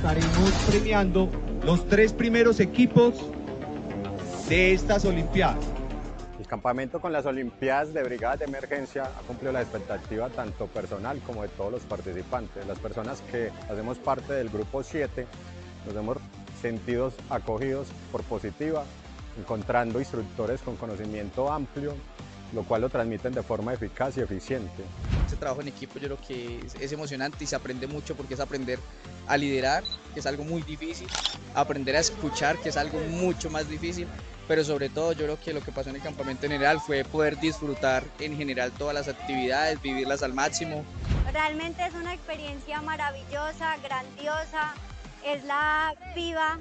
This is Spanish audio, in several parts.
estaremos premiando los 3 primeros equipos de estas Olimpiadas. El campamento con las Olimpiadas de Brigadas de Emergencia ha cumplido la expectativa tanto personal como de todos los participantes. Las personas que hacemos parte del grupo 7 nos hemos sentido acogidos por Positiva, encontrando instructores con conocimiento amplio, lo cual lo transmiten de forma eficaz y eficiente. Este trabajo en equipo yo creo que es emocionante y se aprende mucho porque es aprender a liderar, que es algo muy difícil, aprender a escuchar, que es algo mucho más difícil, pero sobre todo yo creo que lo que pasó en el campamento en general fue poder disfrutar en general todas las actividades, vivirlas al máximo. Realmente es una experiencia maravillosa, grandiosa, es la viva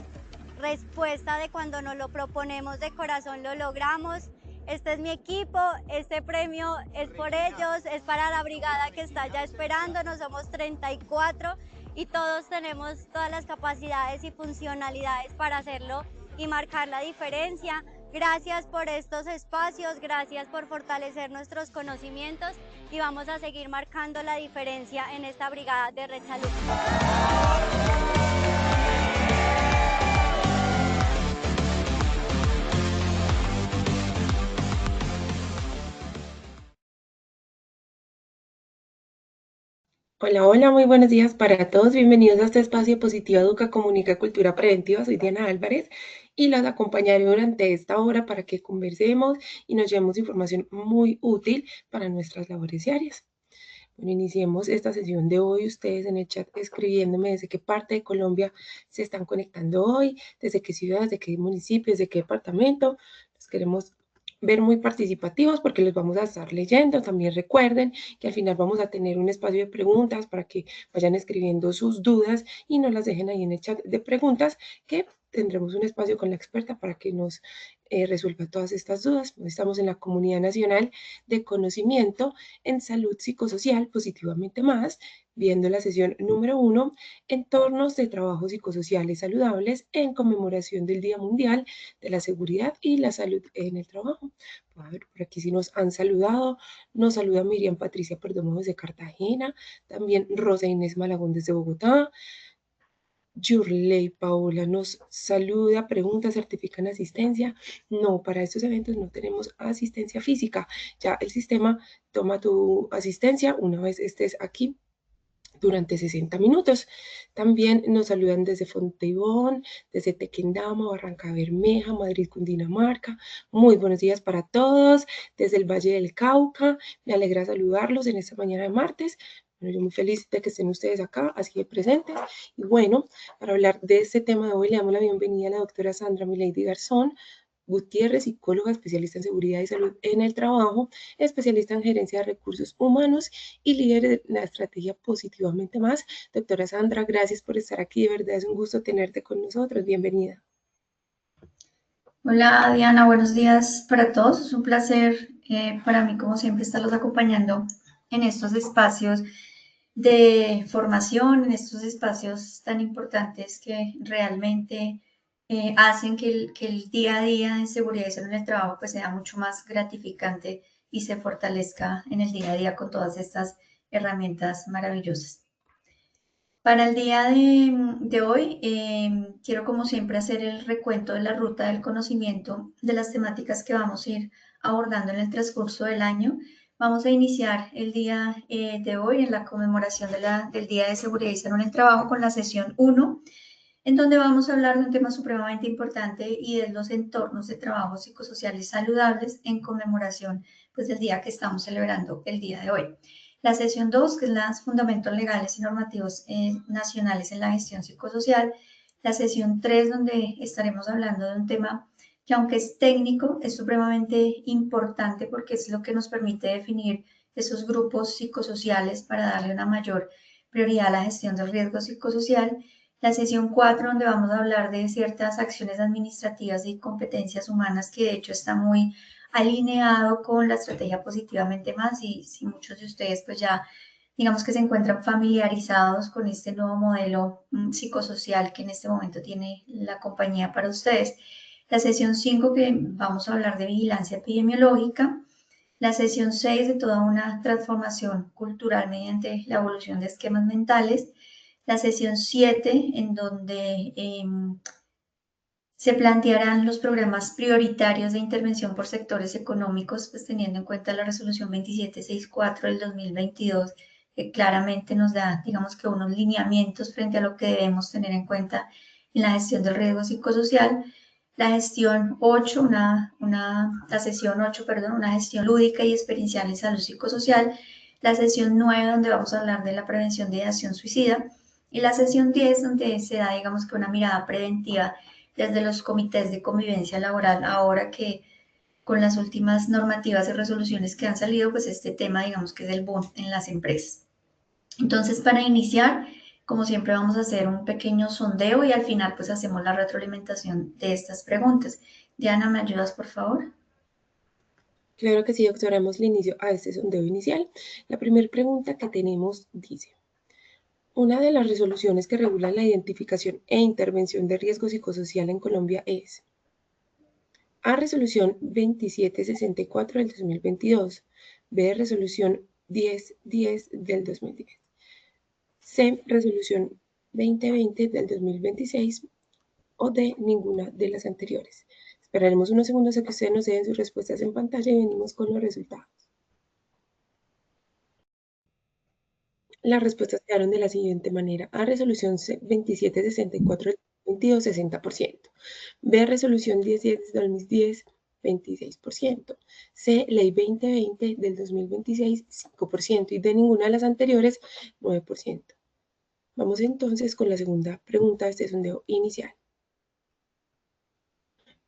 respuesta de cuando nos lo proponemos de corazón lo logramos. Este es mi equipo, este premio es por ellos, es para la brigada que está ya esperándonos, somos 34 y todos tenemos todas las capacidades y funcionalidades para hacerlo y marcar la diferencia. Gracias por estos espacios, gracias por fortalecer nuestros conocimientos y vamos a seguir marcando la diferencia en esta brigada de Red Salud. Hola, hola, muy buenos días para todos. Bienvenidos a este espacio Positiva Educa Comunica Cultura Preventiva. Soy Diana Álvarez y los acompañaré durante esta hora para que conversemos y nos llevemos información muy útil para nuestras labores diarias. Bueno, iniciemos esta sesión de hoy. Ustedes en el chat escribiéndome desde qué parte de Colombia se están conectando hoy, desde qué ciudad, desde qué municipio, desde qué departamento. Los queremos ver muy participativos porque les vamos a estar leyendo. También recuerden que al final vamos a tener un espacio de preguntas para que vayan escribiendo sus dudas y nos las dejen ahí en el chat de preguntas, que tendremos un espacio con la experta para que nos resuelva todas estas dudas. Estamos en la Comunidad Nacional de Conocimiento en Salud Psicosocial, Positivamente Más, viendo la sesión número 1, Entornos de Trabajo Psicosociales Saludables en conmemoración del Día Mundial de la Seguridad y la Salud en el Trabajo. A ver, por aquí sí nos han saludado. Nos saluda Miriam Patricia Perdomo desde Cartagena, también Rosa Inés Malagón desde Bogotá. Yurley Paola nos saluda, pregunta, ¿certifican asistencia? No, para estos eventos no tenemos asistencia física. Ya el sistema toma tu asistencia una vez estés aquí durante 60 minutos. También nos saludan desde Fontibón, desde Tequendama, Barranca Bermeja, Madrid, Cundinamarca. Muy buenos días para todos. Desde el Valle del Cauca, me alegra saludarlos en esta mañana de martes. Bueno, yo muy feliz de que estén ustedes acá, así de presentes. Y bueno, para hablar de este tema de hoy, le damos la bienvenida a la doctora Sandra Milady Garzón Gutiérrez, psicóloga especialista en seguridad y salud en el trabajo, especialista en gerencia de recursos humanos y líder de la estrategia Positivamente Más. Doctora Sandra, gracias por estar aquí, de verdad es un gusto tenerte con nosotros, bienvenida. Hola Diana, buenos días para todos. Es un placer para mí, como siempre, estarlos acompañando en estos espacios de formación, en estos espacios tan importantes que realmente hacen que el día a día de seguridad y salud en el trabajo pues sea mucho más gratificante y se fortalezca en el día a día con todas estas herramientas maravillosas. Para el día de hoy, quiero como siempre hacer el recuento de la ruta del conocimiento de las temáticas que vamos a ir abordando en el transcurso del año. Vamos a iniciar el día de hoy en la conmemoración del Día de Seguridad y Salud en el Trabajo con la sesión 1, en donde vamos a hablar de un tema supremamente importante y de los entornos de trabajo psicosociales saludables en conmemoración pues, del día que estamos celebrando el día de hoy. La sesión 2, que es los fundamentos legales y normativos nacionales en la gestión psicosocial. La sesión 3, donde estaremos hablando de un tema que aunque es técnico, es supremamente importante porque es lo que nos permite definir esos grupos psicosociales para darle una mayor prioridad a la gestión del riesgo psicosocial. La sesión 4, donde vamos a hablar de ciertas acciones administrativas y competencias humanas que de hecho está muy alineado con la estrategia Positivamente Más y si muchos de ustedes pues ya digamos que se encuentran familiarizados con este nuevo modelo psicosocial que en este momento tiene la compañía para ustedes. La sesión 5 que vamos a hablar de vigilancia epidemiológica. La sesión 6 de toda una transformación cultural mediante la evolución de esquemas mentales. la sesión 7, en donde se plantearán los programas prioritarios de intervención por sectores económicos, pues teniendo en cuenta la resolución 2764 del 2022, que claramente nos da, digamos que unos lineamientos frente a lo que debemos tener en cuenta en la gestión del riesgo psicosocial. La gestión 8, la sesión 8, perdón, una gestión lúdica y experiencial en salud psicosocial. La sesión 9, donde vamos a hablar de la prevención de ideación suicida. Y la sesión 10, donde se da, digamos que una mirada preventiva desde los comités de convivencia laboral, ahora que con las últimas normativas y resoluciones que han salido, pues este tema, digamos que es el boom en las empresas. Entonces, para iniciar, como siempre, vamos a hacer un pequeño sondeo y al final, pues hacemos la retroalimentación de estas preguntas. Diana, ¿me ayudas, por favor? Claro que sí, doctora, damos el inicio a este sondeo inicial. La primera pregunta que tenemos dice: una de las resoluciones que regulan la identificación e intervención de riesgo psicosocial en Colombia es A. Resolución 2764 del 2022. B. Resolución 1010 del 2010. C. Resolución 2020 del 2026. O D. Ninguna de las anteriores. Esperaremos unos segundos a que ustedes nos den sus respuestas en pantalla y venimos con los resultados. Las respuestas quedaron de la siguiente manera: A. Resolución 2764 del 2022, 60%. B. Resolución 1010 del 2010, 26%. C. Ley 2020 del 2026, 5%. Y de ninguna de las anteriores, 9%. Vamos entonces con la segunda pregunta de este sondeo inicial.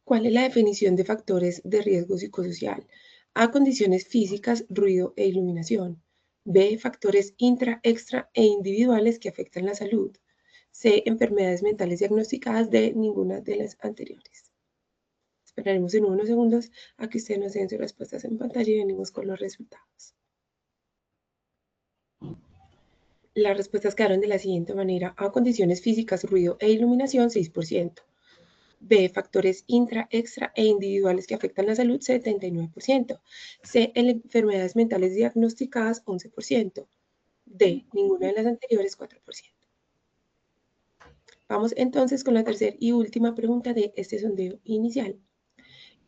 ¿Cuál es la definición de factores de riesgo psicosocial? A. Condiciones físicas, ruido e iluminación. B. Factores intra, extra e individuales que afectan la salud. C. Enfermedades mentales diagnosticadas. D. Ninguna de las anteriores. Esperaremos en unos segundos a que ustedes nos den sus respuestas en pantalla y venimos con los resultados. Las respuestas quedaron de la siguiente manera: A. Condiciones físicas, ruido e iluminación, 6%. B. Factores intra, extra e individuales que afectan la salud, 79%. C. Enfermedades mentales diagnosticadas, 11%. D. Ninguna de las anteriores, 4%. Vamos entonces con la tercera y última pregunta de este sondeo inicial.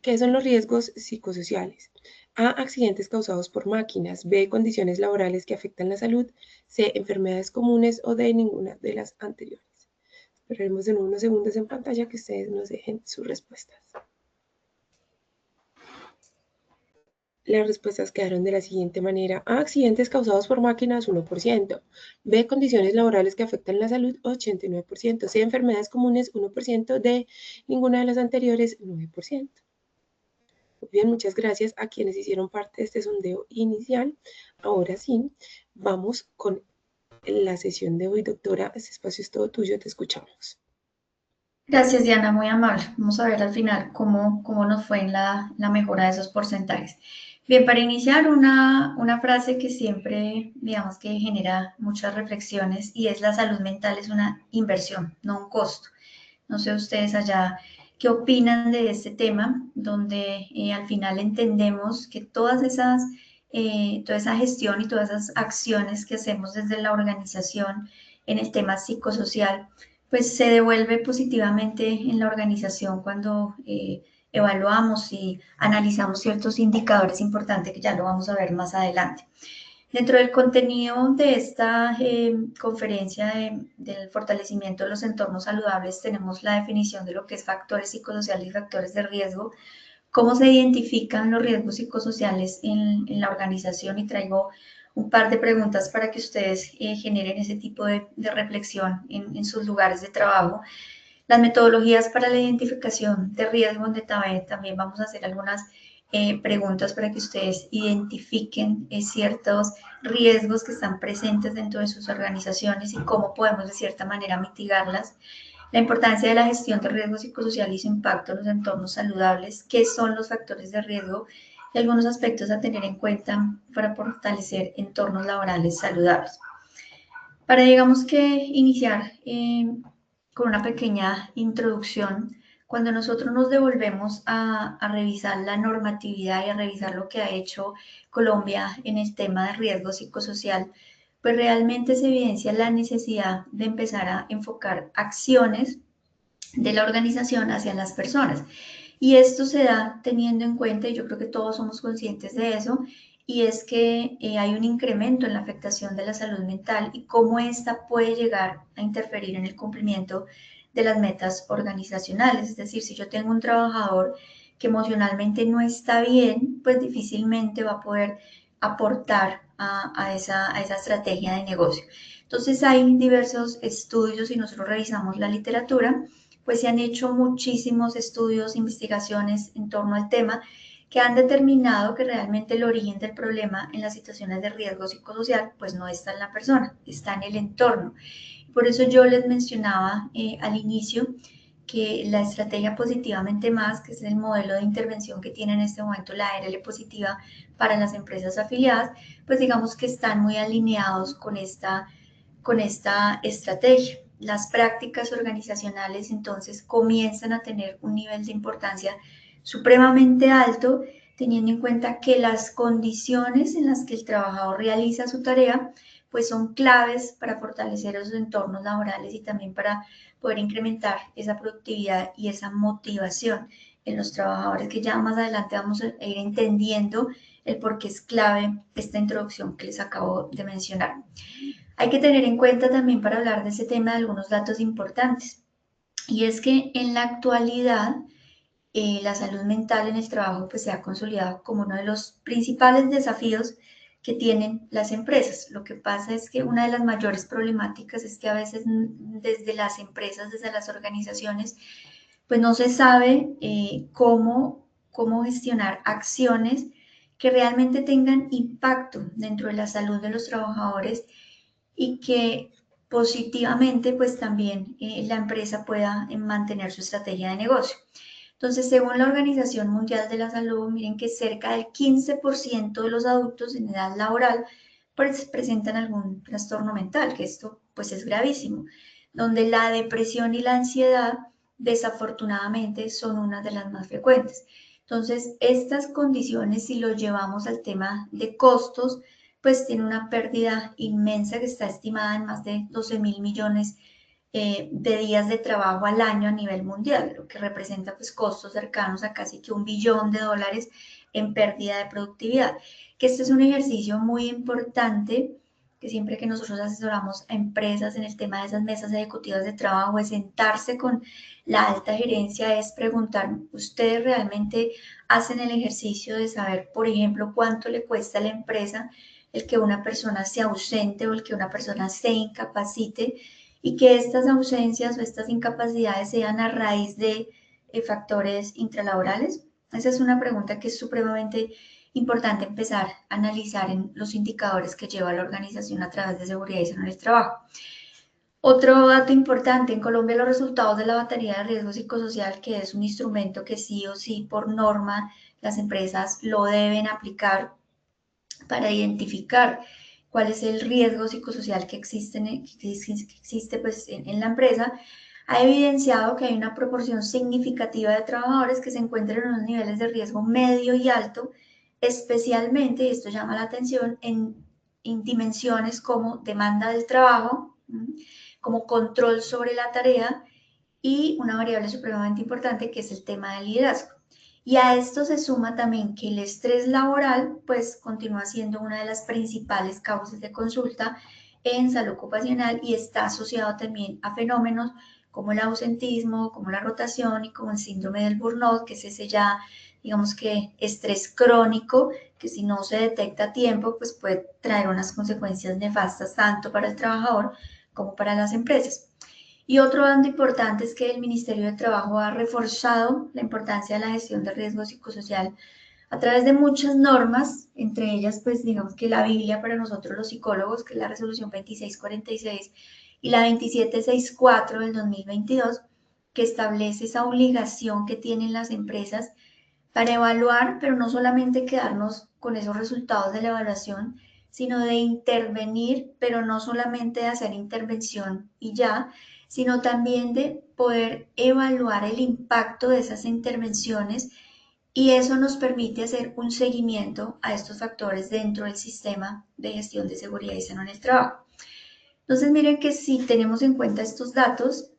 ¿Qué son los riesgos psicosociales? A. Accidentes causados por máquinas. B. Condiciones laborales que afectan la salud. C. Enfermedades comunes. O D. Ninguna de las anteriores. Esperaremos en unos segundos en pantalla que ustedes nos dejen sus respuestas. Las respuestas quedaron de la siguiente manera: A. Accidentes causados por máquinas, 1%. B. Condiciones laborales que afectan la salud, 89%. C. Enfermedades comunes, 1%. D. Ninguna de las anteriores, 9%. Muy bien, muchas gracias a quienes hicieron parte de este sondeo inicial. Ahora sí, vamos con la sesión de hoy. Doctora, este espacio es todo tuyo, te escuchamos. Gracias, Diana, muy amable. Vamos a ver al final cómo nos fue en la mejora de esos porcentajes. Bien, para iniciar, una frase que siempre, digamos, que genera muchas reflexiones, y es: la salud mental es una inversión, no un costo. No sé ustedes allá qué opinan de este tema, donde al final entendemos que toda esa gestión y todas esas acciones que hacemos desde la organización en el tema psicosocial, pues se devuelve positivamente en la organización cuando evaluamos y analizamos ciertos indicadores importantes que ya lo vamos a ver más adelante. Dentro del contenido de esta conferencia del fortalecimiento de los entornos saludables, tenemos la definición de lo que es factores psicosociales y factores de riesgo, cómo se identifican los riesgos psicosociales en la organización, y traigo un par de preguntas para que ustedes generen ese tipo de reflexión en sus lugares de trabajo. Las metodologías para la identificación de riesgo, donde también vamos a hacer algunas preguntas para que ustedes identifiquen ciertos riesgos que están presentes dentro de sus organizaciones y cómo podemos de cierta manera mitigarlas. La importancia de la gestión de riesgos psicosociales y su impacto en los entornos saludables, qué son los factores de riesgo y algunos aspectos a tener en cuenta para fortalecer entornos laborales saludables. Para, digamos que, iniciar con una pequeña introducción, cuando nosotros nos devolvemos a revisar la normatividad y a revisar lo que ha hecho Colombia en el tema de riesgo psicosocial, pues realmente se evidencia la necesidad de empezar a enfocar acciones de la organización hacia las personas. Y esto se da teniendo en cuenta, y yo creo que todos somos conscientes de eso, y es que hay un incremento en la afectación de la salud mental y cómo ésta puede llegar a interferir en el cumplimiento de las metas organizacionales. Es decir, si yo tengo un trabajador que emocionalmente no está bien, pues difícilmente va a poder aportar a esa estrategia de negocio. Entonces hay diversos estudios y nosotros revisamos la literatura, pues se han hecho muchísimos estudios, investigaciones en torno al tema que han determinado que realmente el origen del problema en las situaciones de riesgo psicosocial pues no está en la persona, está en el entorno. Por eso yo les mencionaba al inicio que la estrategia Positivamente Más, que es el modelo de intervención que tiene en este momento la ARL Positiva para las empresas afiliadas, pues digamos que están muy alineados con esta estrategia. Las prácticas organizacionales entonces comienzan a tener un nivel de importancia supremamente alto, teniendo en cuenta que las condiciones en las que el trabajador realiza su tarea pues son claves para fortalecer esos entornos laborales y también para poder incrementar esa productividad y esa motivación en los trabajadores, que ya más adelante vamos a ir entendiendo el por qué es clave esta introducción que les acabo de mencionar. Hay que tener en cuenta también para hablar de ese tema algunos datos importantes, y es que en la actualidad la salud mental en el trabajo pues se ha consolidado como uno de los principales desafíos que tienen las empresas. Lo que pasa es que una de las mayores problemáticas es que a veces desde las empresas, desde las organizaciones, pues no se sabe cómo gestionar acciones que realmente tengan impacto dentro de la salud de los trabajadores y que positivamente pues también la empresa pueda mantener su estrategia de negocio. Entonces, según la Organización Mundial de la Salud, miren que cerca del 15% de los adultos en edad laboral pues, presentan algún trastorno mental, que esto pues es gravísimo, donde la depresión y la ansiedad desafortunadamente son una de las más frecuentes. Entonces, estas condiciones, si lo llevamos al tema de costos, pues tiene una pérdida inmensa que está estimada en más de 12.000 millones de días de trabajo al año a nivel mundial, lo que representa pues costos cercanos a casi que $1 billón en pérdida de productividad. Que este es un ejercicio muy importante, que siempre que nosotros asesoramos a empresas en el tema de esas mesas ejecutivas de trabajo, es sentarse con la alta gerencia, es preguntar, ¿ustedes realmente hacen el ejercicio de saber, por ejemplo, cuánto le cuesta a la empresa el que una persona se ausente o el que una persona se incapacite, y que estas ausencias o estas incapacidades sean a raíz de factores intralaborales? Esa es una pregunta que es supremamente importante empezar a analizar en los indicadores que lleva la organización a través de seguridad y salud en el trabajo. Otro dato importante, en Colombia los resultados de la batería de riesgo psicosocial, que es un instrumento que sí o sí por norma las empresas lo deben aplicar para identificar cuál es el riesgo psicosocial que existe pues, en la empresa, ha evidenciado que hay una proporción significativa de trabajadores que se encuentran en unos niveles de riesgo medio y alto, especialmente, y esto llama la atención, en dimensiones como demanda del trabajo, como control sobre la tarea y una variable supremamente importante que es el tema del liderazgo. Y a esto se suma también que el estrés laboral pues continúa siendo una de las principales causas de consulta en salud ocupacional y está asociado también a fenómenos como el ausentismo, como la rotación y como el síndrome del burnout, que es ese ya, digamos que estrés crónico, que si no se detecta a tiempo pues puede traer unas consecuencias nefastas tanto para el trabajador como para las empresas. Y otro dato importante es que el Ministerio de Trabajo ha reforzado la importancia de la gestión de riesgo psicosocial a través de muchas normas, entre ellas, pues digamos que la Biblia para nosotros los psicólogos, que es la resolución 2646 y la 2764 del 2022, que establece esa obligación que tienen las empresas para evaluar, pero no solamente quedarnos con esos resultados de la evaluación, sino de intervenir, pero no solamente de hacer intervención y ya, sino también de poder evaluar el impacto de esas intervenciones y eso nos permite hacer un seguimiento a estos factores dentro del sistema de gestión de seguridad y salud en el trabajo. Entonces, miren que si tenemos en cuenta estos datos,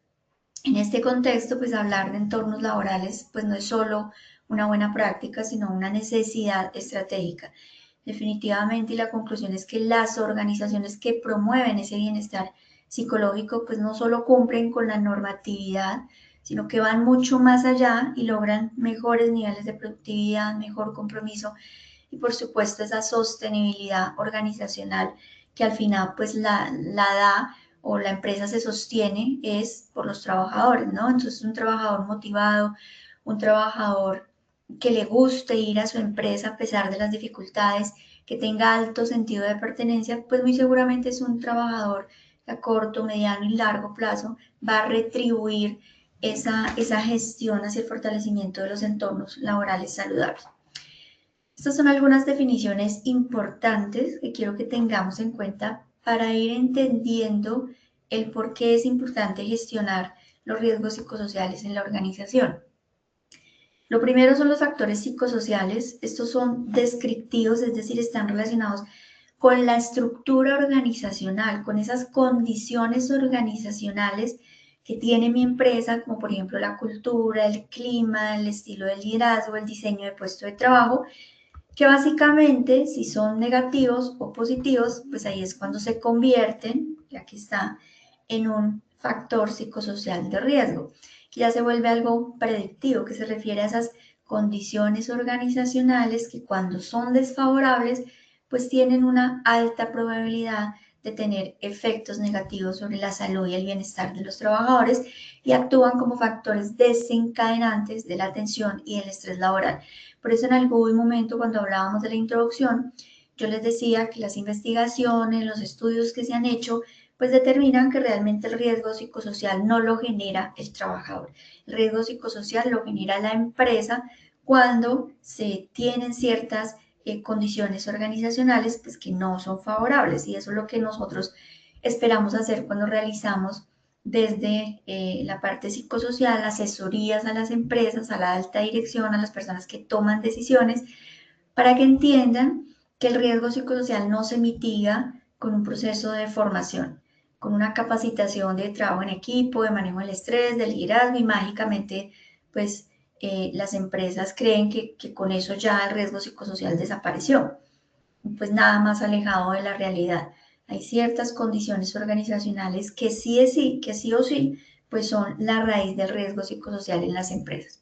en este contexto, pues hablar de entornos laborales, pues no es solo una buena práctica, sino una necesidad estratégica. Definitivamente, y la conclusión es que las organizaciones que promueven ese bienestar psicológico, pues no solo cumplen con la normatividad, sino que van mucho más allá y logran mejores niveles de productividad, mejor compromiso y por supuesto esa sostenibilidad organizacional que al final pues la da o la empresa se sostiene es por los trabajadores, ¿no? Entonces un trabajador motivado, un trabajador que le guste ir a su empresa a pesar de las dificultades, que tenga alto sentido de pertenencia, pues muy seguramente es un trabajador que a corto, mediano y largo plazo va a retribuir esa gestión hacia el fortalecimiento de los entornos laborales saludables. Estas son algunas definiciones importantes que quiero que tengamos en cuenta para ir entendiendo el por qué es importante gestionar los riesgos psicosociales en la organización. Lo primero son los factores psicosociales. Estos son descriptivos, es decir, están relacionados con la estructura organizacional, con esas condiciones organizacionales que tiene mi empresa, como por ejemplo la cultura, el clima, el estilo de liderazgo, el diseño de puesto de trabajo, que básicamente si son negativos o positivos, pues ahí es cuando se convierten, y aquí está, en un factor psicosocial de riesgo, que ya se vuelve algo predictivo, que se refiere a esas condiciones organizacionales que cuando son desfavorables, pues tienen una alta probabilidad de tener efectos negativos sobre la salud y el bienestar de los trabajadores y actúan como factores desencadenantes de la tensión y del estrés laboral. Por eso en algún momento cuando hablábamos de la introducción, yo les decía que las investigaciones, los estudios que se han hecho, pues determinan que realmente el riesgo psicosocial no lo genera el trabajador. El riesgo psicosocial lo genera la empresa cuando se tienen ciertas condiciones organizacionales pues, que no son favorables y eso es lo que nosotros esperamos hacer cuando realizamos desde la parte psicosocial, asesorías a las empresas, a la alta dirección, a las personas que toman decisiones, para que entiendan que el riesgo psicosocial no se mitiga con un proceso de formación, con una capacitación de trabajo en equipo, de manejo del estrés, del liderazgo y mágicamente, pues, las empresas creen que con eso ya el riesgo psicosocial desapareció. Pues nada más alejado de la realidad. Hay ciertas condiciones organizacionales que sí o sí, pues son la raíz del riesgo psicosocial en las empresas.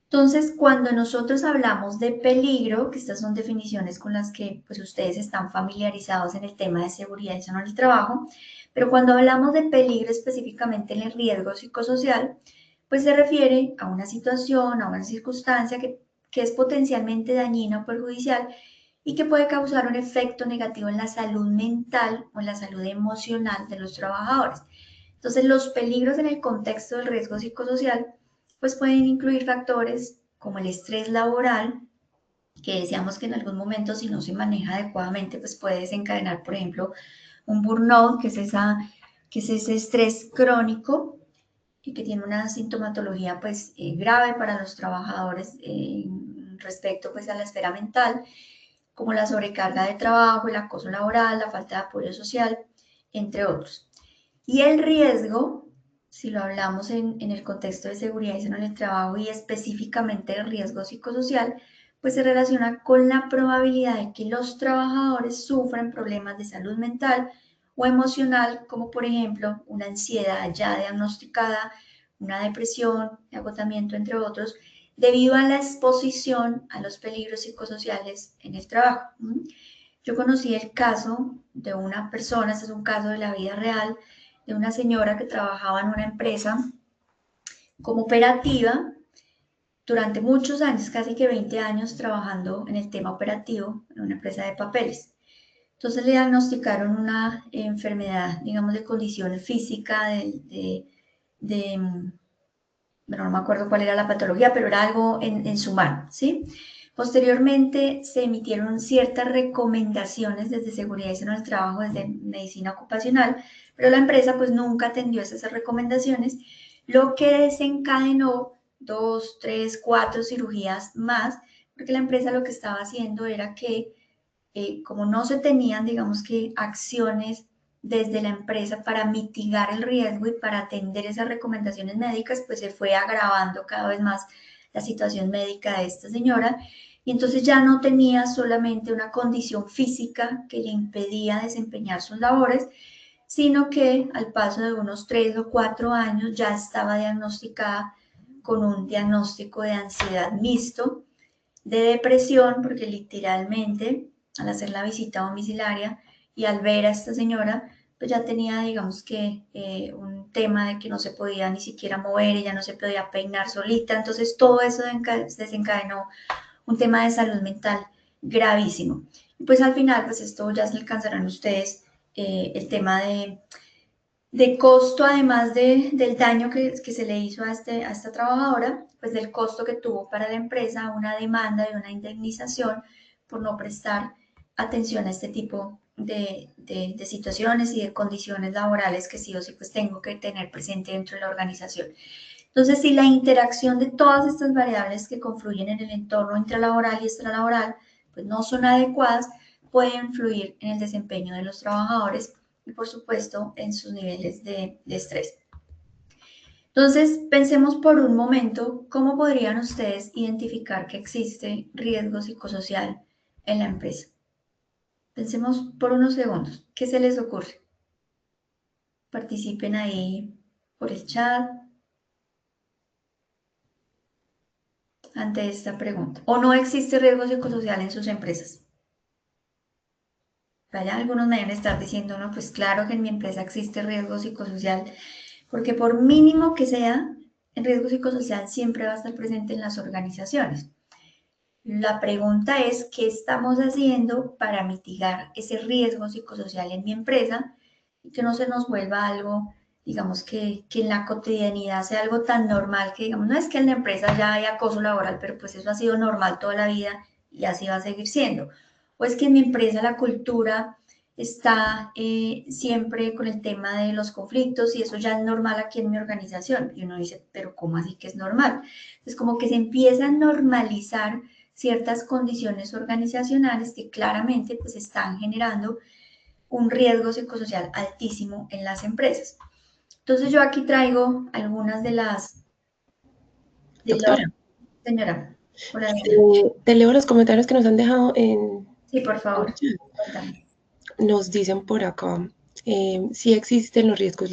Entonces, cuando nosotros hablamos de peligro, que estas son definiciones con las que pues ustedes están familiarizados en el tema de seguridad y salud en el trabajo, pero cuando hablamos de peligro específicamente en el riesgo psicosocial, pues se refiere a una situación, a una circunstancia que es potencialmente dañina o perjudicial y que puede causar un efecto negativo en la salud mental o en la salud emocional de los trabajadores. Entonces, los peligros en el contexto del riesgo psicosocial pues pueden incluir factores como el estrés laboral, que decíamos que en algún momento si no se maneja adecuadamente pues puede desencadenar, por ejemplo, un burnout, que es ese estrés crónico y que tiene una sintomatología pues grave para los trabajadores respecto pues a la esfera mental, como la sobrecarga de trabajo, el acoso laboral, la falta de apoyo social, entre otros. Y el riesgo, si lo hablamos en el contexto de seguridad y salud en el trabajo y específicamente el riesgo psicosocial, pues se relaciona con la probabilidad de que los trabajadores sufran problemas de salud mental o emocional, como por ejemplo una ansiedad ya diagnosticada, una depresión, agotamiento, entre otros, debido a la exposición a los peligros psicosociales en el trabajo. Yo conocí el caso de una persona, este es un caso de la vida real, de una señora que trabajaba en una empresa como operativa durante muchos años, casi que 20 años trabajando en el tema operativo en una empresa de papeles. Entonces le diagnosticaron una enfermedad, digamos, de condición física, bueno, no me acuerdo cuál era la patología, pero era algo en su mano, ¿sí? Posteriormente se emitieron ciertas recomendaciones desde seguridad y salud en el trabajo, desde medicina ocupacional, pero la empresa pues nunca atendió esas recomendaciones, lo que desencadenó 2, 3, 4 cirugías más, porque la empresa lo que estaba haciendo era que, como no se tenían, digamos que, acciones desde la empresa para mitigar el riesgo y para atender esas recomendaciones médicas, pues se fue agravando cada vez más la situación médica de esta señora, y entonces ya no tenía solamente una condición física que le impedía desempeñar sus labores, sino que al paso de unos 3 o 4 años ya estaba diagnosticada con un diagnóstico de ansiedad mixto, de depresión, porque literalmente al hacer la visita domiciliaria y al ver a esta señora, pues ya tenía, digamos que, un tema de que no se podía ni siquiera mover, ella no se podía peinar solita, entonces todo eso desencadenó un tema de salud mental gravísimo. Y pues al final, pues esto ya se alcanzarán ustedes, el tema de costo, además del daño que se le hizo a esta trabajadora, pues del costo que tuvo para la empresa, una demanda y una indemnización por no prestar atención a este tipo de situaciones y de condiciones laborales que sí o sí pues tengo que tener presente dentro de la organización. Entonces, si la interacción de todas estas variables que confluyen en el entorno intralaboral y extralaboral pues no son adecuadas, pueden influir en el desempeño de los trabajadores y, por supuesto, en sus niveles de estrés. Entonces, pensemos por un momento cómo podrían ustedes identificar que existe riesgo psicosocial en la empresa. Pensemos por unos segundos. ¿Qué se les ocurre? Participen ahí por el chat ante esta pregunta. ¿O no existe riesgo psicosocial en sus empresas? Vaya, algunos me deben estar diciendo, no, pues claro que en mi empresa existe riesgo psicosocial, porque por mínimo que sea, el riesgo psicosocial siempre va a estar presente en las organizaciones. La pregunta es, ¿qué estamos haciendo para mitigar ese riesgo psicosocial en mi empresa y que no se nos vuelva algo, digamos, que en la cotidianidad sea algo tan normal que, digamos, no es que en la empresa ya hay acoso laboral, pero pues eso ha sido normal toda la vida y así va a seguir siendo? O es que en mi empresa la cultura está siempre con el tema de los conflictos y eso ya es normal aquí en mi organización. Y uno dice, pero ¿cómo así que es normal? Entonces, como que se empieza a normalizar ciertas condiciones organizacionales que claramente pues están generando un riesgo psicosocial altísimo en las empresas. Entonces yo aquí traigo algunas de las... Doctora, señora, hola. te leo los comentarios que nos han dejado en... Sí, por favor. Cuéntame. Nos dicen por acá, sí existen los riesgos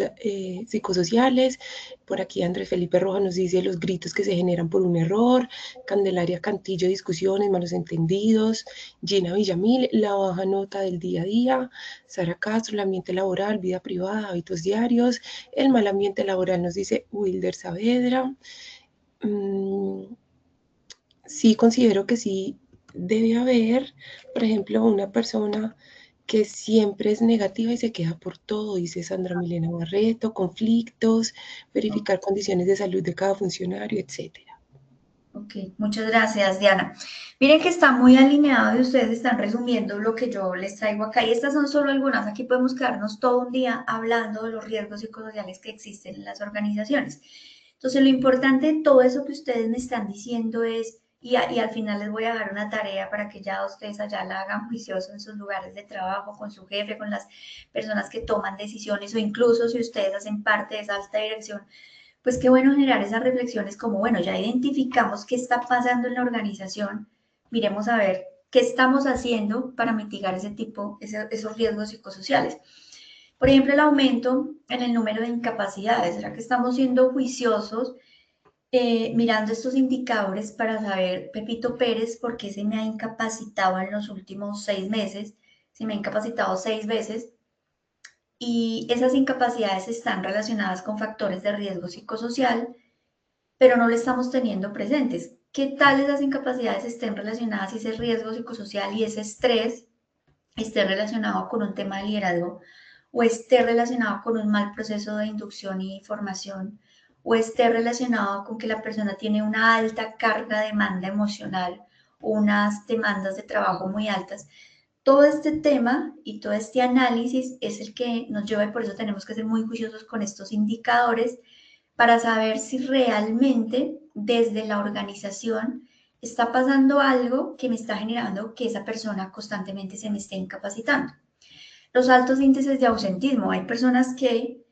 psicosociales. Por aquí Andrés Felipe Rojas nos dice los gritos que se generan por un error. Candelaria Cantillo, discusiones, malos entendidos. Gina Villamil, la baja nota del día a día. Sara Castro, el ambiente laboral, vida privada, hábitos diarios. El mal ambiente laboral nos dice Wilder Saavedra. Sí, considero que sí debe haber, por ejemplo, una persona que siempre es negativa y se queja por todo, dice Sandra Milena Barreto, conflictos, verificar condiciones de salud de cada funcionario, etcétera. Ok, muchas gracias, Diana. Miren que está muy alineado y ustedes están resumiendo lo que yo les traigo acá. Y estas son solo algunas. Aquí podemos quedarnos todo un día hablando de los riesgos psicosociales que existen en las organizaciones. Entonces, lo importante de todo eso que ustedes me están diciendo es, y al final les voy a dar una tarea para que ya ustedes allá la hagan juicioso en sus lugares de trabajo, con su jefe, con las personas que toman decisiones o incluso si ustedes hacen parte de esa alta dirección, pues qué bueno generar esas reflexiones como, bueno, ya identificamos qué está pasando en la organización, miremos a ver qué estamos haciendo para mitigar esos riesgos psicosociales. Por ejemplo, el aumento en el número de incapacidades. ¿Será que estamos siendo juiciosos mirando estos indicadores para saber, Pepito Pérez, por qué se me ha incapacitado en los últimos 6 meses? Se me ha incapacitado 6 veces. Y esas incapacidades están relacionadas con factores de riesgo psicosocial, pero no lo estamos teniendo presentes. ¿Qué tal esas incapacidades estén relacionadas y ese riesgo psicosocial y ese estrés esté relacionado con un tema de liderazgo o esté relacionado con un mal proceso de inducción y formación o esté relacionado con que la persona tiene una alta carga de demanda emocional o unas demandas de trabajo muy altas? Todo este tema y todo este análisis es el que nos lleva y por eso tenemos que ser muy juiciosos con estos indicadores para saber si realmente desde la organización está pasando algo que me está generando que esa persona constantemente se me esté incapacitando. Los altos índices de ausentismo. Hay personas que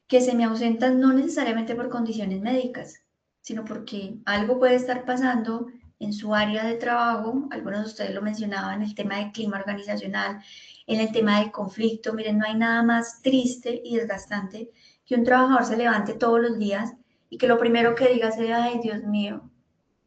se me ausentan no necesariamente por condiciones médicas, sino porque algo puede estar pasando en su área de trabajo. Algunos de ustedes lo mencionaban, el tema del clima organizacional, en el tema del conflicto. Miren, no hay nada más triste y desgastante que un trabajador se levante todos los días y que lo primero que diga sea, ay, Dios mío,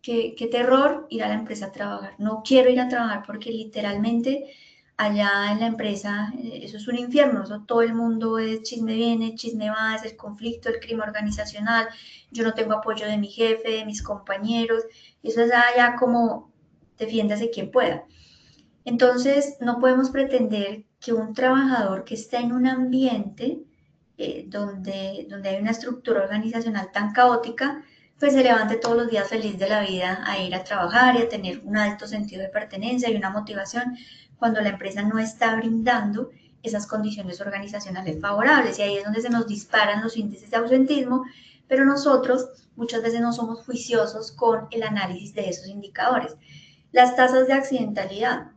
qué terror ir a la empresa a trabajar. No quiero ir a trabajar porque literalmente allá en la empresa eso es un infierno. Eso, todo el mundo es chisme viene, chisme va, es el conflicto, el crimen organizacional. Yo no tengo apoyo de mi jefe, de mis compañeros. Eso es allá como defiéndase quien pueda. Entonces, no podemos pretender que un trabajador que está en un ambiente donde hay una estructura organizacional tan caótica, pues se levante todos los días feliz de la vida a ir a trabajar y a tener un alto sentido de pertenencia y una motivación cuando la empresa no está brindando esas condiciones organizacionales favorables. Y ahí es donde se nos disparan los índices de ausentismo, pero nosotros muchas veces no somos juiciosos con el análisis de esos indicadores. Las tasas de accidentalidad.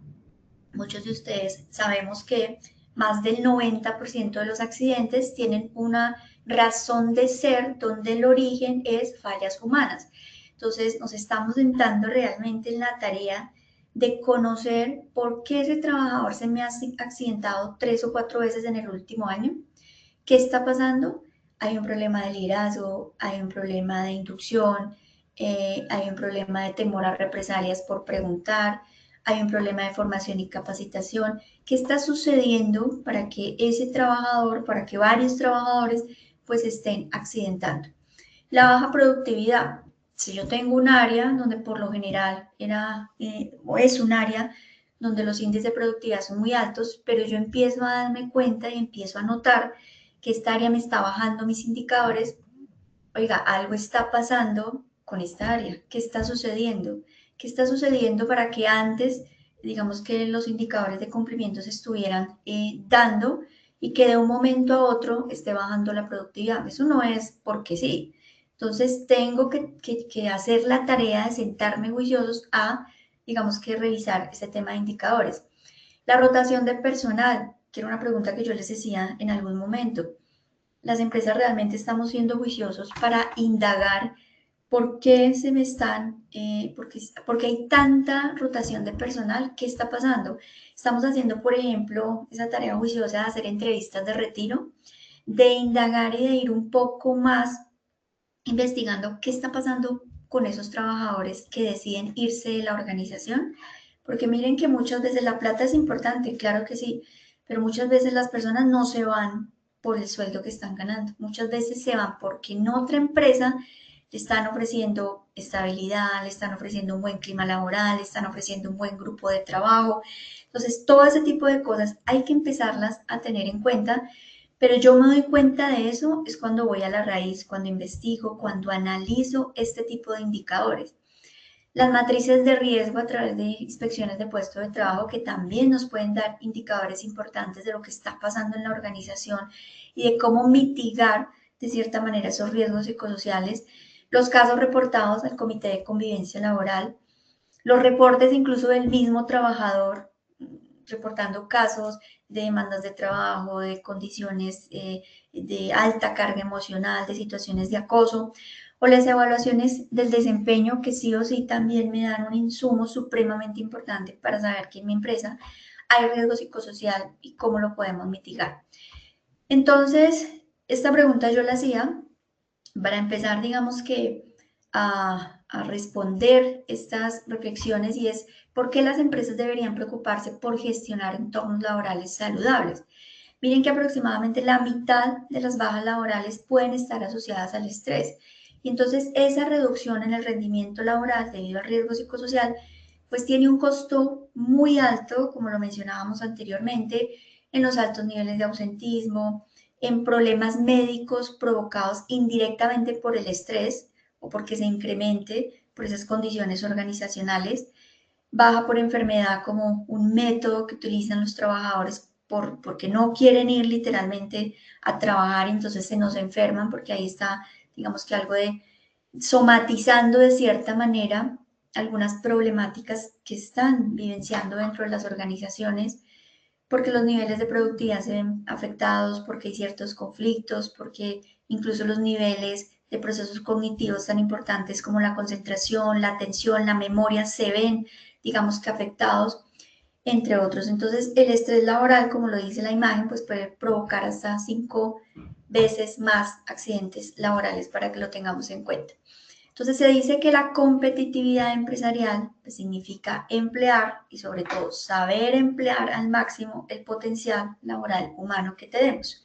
Muchos de ustedes sabemos que más del 90% de los accidentes tienen una razón de ser donde el origen es fallas humanas. Entonces nos estamos entrando realmente en la tarea de conocer por qué ese trabajador se me ha accidentado 3 o 4 veces en el último año. ¿Qué está pasando? Hay un problema de liderazgo, hay un problema de inducción, hay un problema de temor a represalias por preguntar, hay un problema de formación y capacitación. ¿Qué está sucediendo para que ese trabajador, para que varios trabajadores pues estén accidentando? La baja productividad. Si yo tengo un área donde por lo general era o es un área donde los índices de productividad son muy altos, pero yo empiezo a darme cuenta y empiezo a notar que esta área me está bajando mis indicadores, oiga, algo está pasando con esta área. ¿Qué está sucediendo? ¿Qué está sucediendo para que antes, digamos que los indicadores de cumplimiento se estuvieran dando y que de un momento a otro esté bajando la productividad? Eso no es porque sí. Entonces tengo que hacer la tarea de sentarme juiciosos a, digamos que revisar este tema de indicadores. La rotación de personal, que era una pregunta que yo les decía en algún momento. Las empresas realmente estamos siendo juiciosos para indagar por qué se me están, porque hay tanta rotación de personal. ¿Qué está pasando? Estamos haciendo, por ejemplo, esa tarea juiciosa de hacer entrevistas de retiro, de indagar y de ir un poco más investigando qué está pasando con esos trabajadores que deciden irse de la organización, porque miren que muchas veces la plata es importante, claro que sí, pero muchas veces las personas no se van por el sueldo que están ganando, muchas veces se van porque en otra empresa le están ofreciendo estabilidad, le están ofreciendo un buen clima laboral, le están ofreciendo un buen grupo de trabajo. Entonces, todo ese tipo de cosas hay que empezarlas a tener en cuenta, pero yo me doy cuenta de eso es cuando voy a la raíz, cuando investigo, cuando analizo este tipo de indicadores. Las matrices de riesgo a través de inspecciones de puesto de trabajo, que también nos pueden dar indicadores importantes de lo que está pasando en la organización y de cómo mitigar de cierta manera esos riesgos psicosociales. Los casos reportados al Comité de Convivencia Laboral, los reportes incluso del mismo trabajador reportando casos de demandas de trabajo, de condiciones de alta carga emocional, de situaciones de acoso, o las evaluaciones del desempeño, que sí o sí también me dan un insumo supremamente importante para saber que en mi empresa hay riesgo psicosocial y cómo lo podemos mitigar. Entonces, esta pregunta yo la hacía para empezar, digamos que a responder estas reflexiones, y es por qué las empresas deberían preocuparse por gestionar entornos laborales saludables. Miren que aproximadamente la mitad de las bajas laborales pueden estar asociadas al estrés. Y entonces esa reducción en el rendimiento laboral debido al riesgo psicosocial, pues tiene un costo muy alto, como lo mencionábamos anteriormente, en los altos niveles de ausentismo, en problemas médicos provocados indirectamente por el estrés o porque se incremente por esas condiciones organizacionales, baja por enfermedad como un método que utilizan los trabajadores porque no quieren ir literalmente a trabajar, entonces se nos enferman porque ahí está digamos que algo de somatizando de cierta manera algunas problemáticas que están vivenciando dentro de las organizaciones, porque los niveles de productividad se ven afectados, porque hay ciertos conflictos, porque incluso los niveles de procesos cognitivos tan importantes como la concentración, la atención, la memoria se ven, digamos que afectados, entre otros. Entonces, el estrés laboral, como lo dice la imagen, pues puede provocar hasta 5 veces más accidentes laborales para que lo tengamos en cuenta. Entonces se dice que la competitividad empresarial pues, significa emplear y sobre todo saber emplear al máximo el potencial laboral humano que tenemos.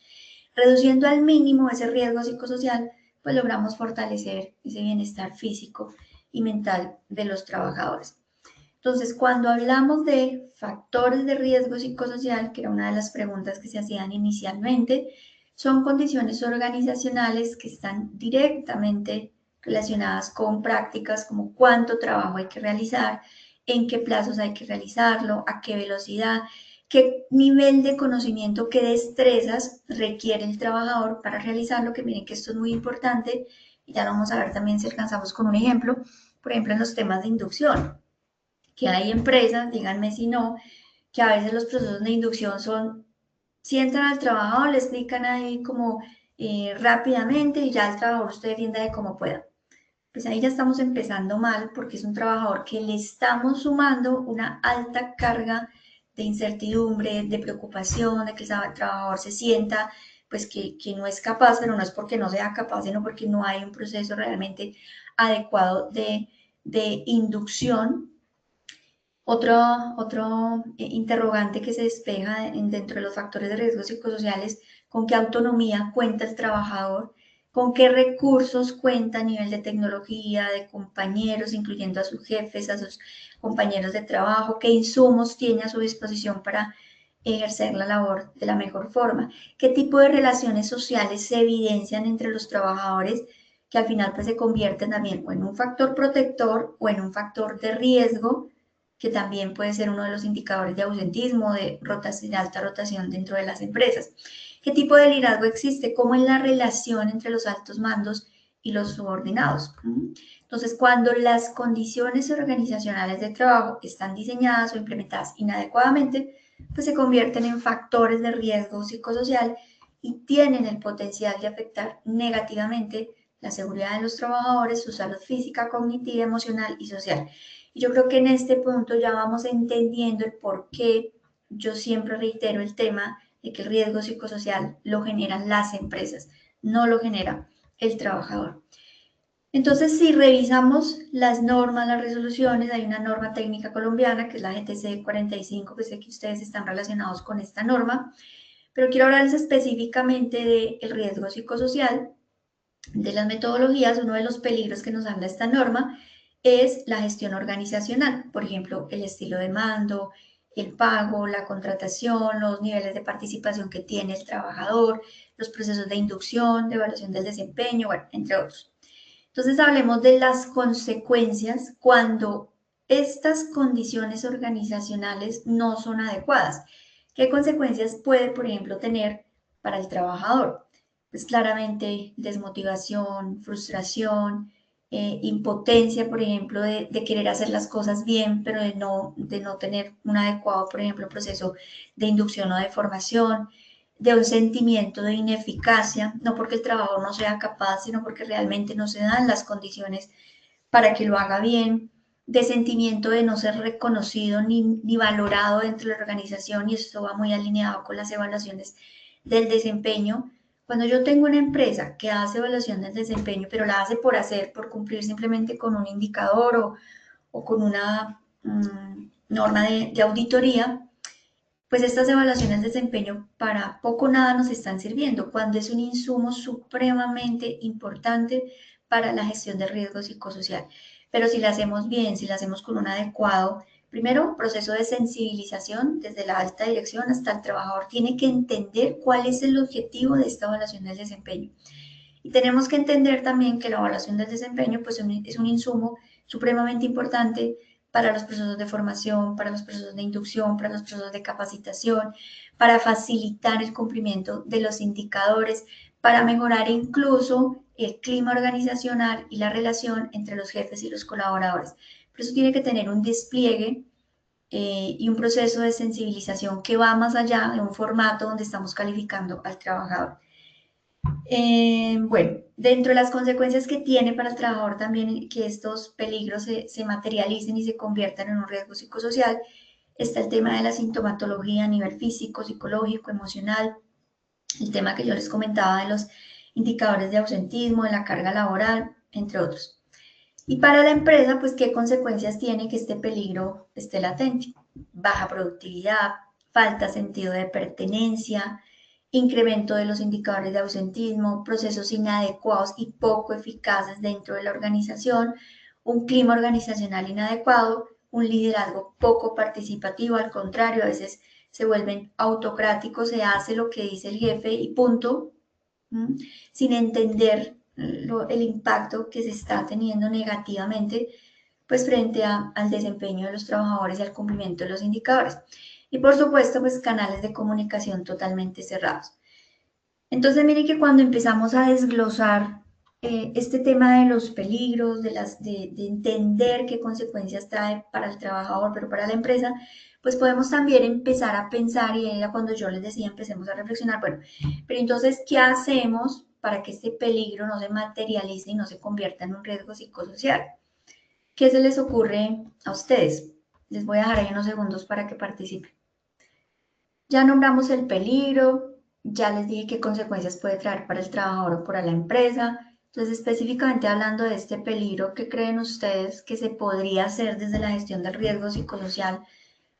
Reduciendo al mínimo ese riesgo psicosocial, pues logramos fortalecer ese bienestar físico y mental de los trabajadores. Entonces, cuando hablamos de factores de riesgo psicosocial, que era una de las preguntas que se hacían inicialmente, son condiciones organizacionales que están directamente relacionadas con prácticas como cuánto trabajo hay que realizar, en qué plazos hay que realizarlo, a qué velocidad, qué nivel de conocimiento, qué destrezas requiere el trabajador para realizarlo, que miren que esto es muy importante, y ya lo vamos a ver también si alcanzamos con un ejemplo, por ejemplo, en los temas de inducción, que hay empresas, díganme si no, que a veces los procesos de inducción son, sientan al trabajador, le explican ahí como rápidamente y ya el trabajador usted defienda de cómo pueda. Pues ahí ya estamos empezando mal porque es un trabajador que le estamos sumando una alta carga de incertidumbre, de preocupación, de que el trabajador se sienta pues que no es capaz, pero no es porque no sea capaz, sino porque no hay un proceso realmente adecuado de inducción. Otro interrogante que se despeja dentro de los factores de riesgo psicosociales, con qué autonomía cuenta el trabajador, con qué recursos cuenta a nivel de tecnología, de compañeros, incluyendo a sus jefes, a sus compañeros de trabajo, qué insumos tiene a su disposición para ejercer la labor de la mejor forma, qué tipo de relaciones sociales se evidencian entre los trabajadores que al final pues se convierten también o en un factor protector o en un factor de riesgo, que también puede ser uno de los indicadores de ausentismo, de alta rotación dentro de las empresas. ¿Qué tipo de liderazgo existe? ¿Cómo es la relación entre los altos mandos y los subordinados? Entonces, cuando las condiciones organizacionales de trabajo están diseñadas o implementadas inadecuadamente, pues se convierten en factores de riesgo psicosocial y tienen el potencial de afectar negativamente la seguridad de los trabajadores, su salud física, cognitiva, emocional y social. Y yo creo que en este punto ya vamos entendiendo el por qué yo siempre reitero el tema de que el riesgo psicosocial lo generan las empresas, no lo genera el trabajador. Entonces, si revisamos las normas, las resoluciones, hay una norma técnica colombiana que es la GTC 45, que sé que ustedes están relacionados con esta norma, pero quiero hablarles específicamente del riesgo psicosocial, de las metodologías. Uno de los peligros que nos habla esta norma es la gestión organizacional, por ejemplo, el estilo de mando, el pago, la contratación, los niveles de participación que tiene el trabajador, los procesos de inducción, de evaluación del desempeño, bueno, entre otros. Entonces, hablemos de las consecuencias cuando estas condiciones organizacionales no son adecuadas. ¿Qué consecuencias puede, por ejemplo, tener para el trabajador? Pues claramente desmotivación, frustración, impotencia, por ejemplo, de querer hacer las cosas bien, pero de no tener un adecuado, por ejemplo, proceso de inducción o de formación, de un sentimiento de ineficacia, no porque el trabajador no sea capaz, sino porque realmente no se dan las condiciones para que lo haga bien, de sentimiento de no ser reconocido ni valorado dentro de la organización, y esto va muy alineado con las evaluaciones del desempeño. Cuando yo tengo una empresa que hace evaluación del desempeño, pero la hace por hacer, por cumplir simplemente con un indicador o con una norma de auditoría, pues estas evaluaciones de desempeño para poco o nada nos están sirviendo, cuando es un insumo supremamente importante para la gestión del riesgo psicosocial. Pero si la hacemos bien, si la hacemos con un adecuado, primero, proceso de sensibilización desde la alta dirección hasta el trabajador, tiene que entender cuál es el objetivo de esta evaluación del desempeño. Y tenemos que entender también que la evaluación del desempeño pues, es un insumo supremamente importante para los procesos de formación, para los procesos de inducción, para los procesos de capacitación, para facilitar el cumplimiento de los indicadores, para mejorar incluso el clima organizacional y la relación entre los jefes y los colaboradores. Por eso tiene que tener un despliegue y un proceso de sensibilización que va más allá de un formato donde estamos calificando al trabajador. Bueno, dentro de las consecuencias que tiene para el trabajador también que estos peligros se materialicen y se conviertan en un riesgo psicosocial, está el tema de la sintomatología a nivel físico, psicológico, emocional, el tema que yo les comentaba de los indicadores de ausentismo, de la carga laboral, entre otros. Y para la empresa, pues, ¿qué consecuencias tiene que este peligro esté latente? Baja productividad, falta de sentido de pertenencia, incremento de los indicadores de ausentismo, procesos inadecuados y poco eficaces dentro de la organización, un clima organizacional inadecuado, un liderazgo poco participativo, al contrario, a veces se vuelven autocráticos, se hace lo que dice el jefe y punto, sin entender el impacto que se está teniendo negativamente pues frente al desempeño de los trabajadores y al cumplimiento de los indicadores. Y por supuesto, pues canales de comunicación totalmente cerrados. Entonces, miren que cuando empezamos a desglosar este tema de los peligros, de entender qué consecuencias trae para el trabajador, pero para la empresa, pues podemos también empezar a pensar, y era cuando yo les decía, empecemos a reflexionar, bueno, pero entonces, ¿qué hacemos para que este peligro no se materialice y no se convierta en un riesgo psicosocial? ¿Qué se les ocurre a ustedes? Les voy a dejar ahí unos segundos para que participen. Ya nombramos el peligro, ya les dije qué consecuencias puede traer para el trabajador o para la empresa. Entonces, específicamente hablando de este peligro, ¿qué creen ustedes que se podría hacer desde la gestión del riesgo psicosocial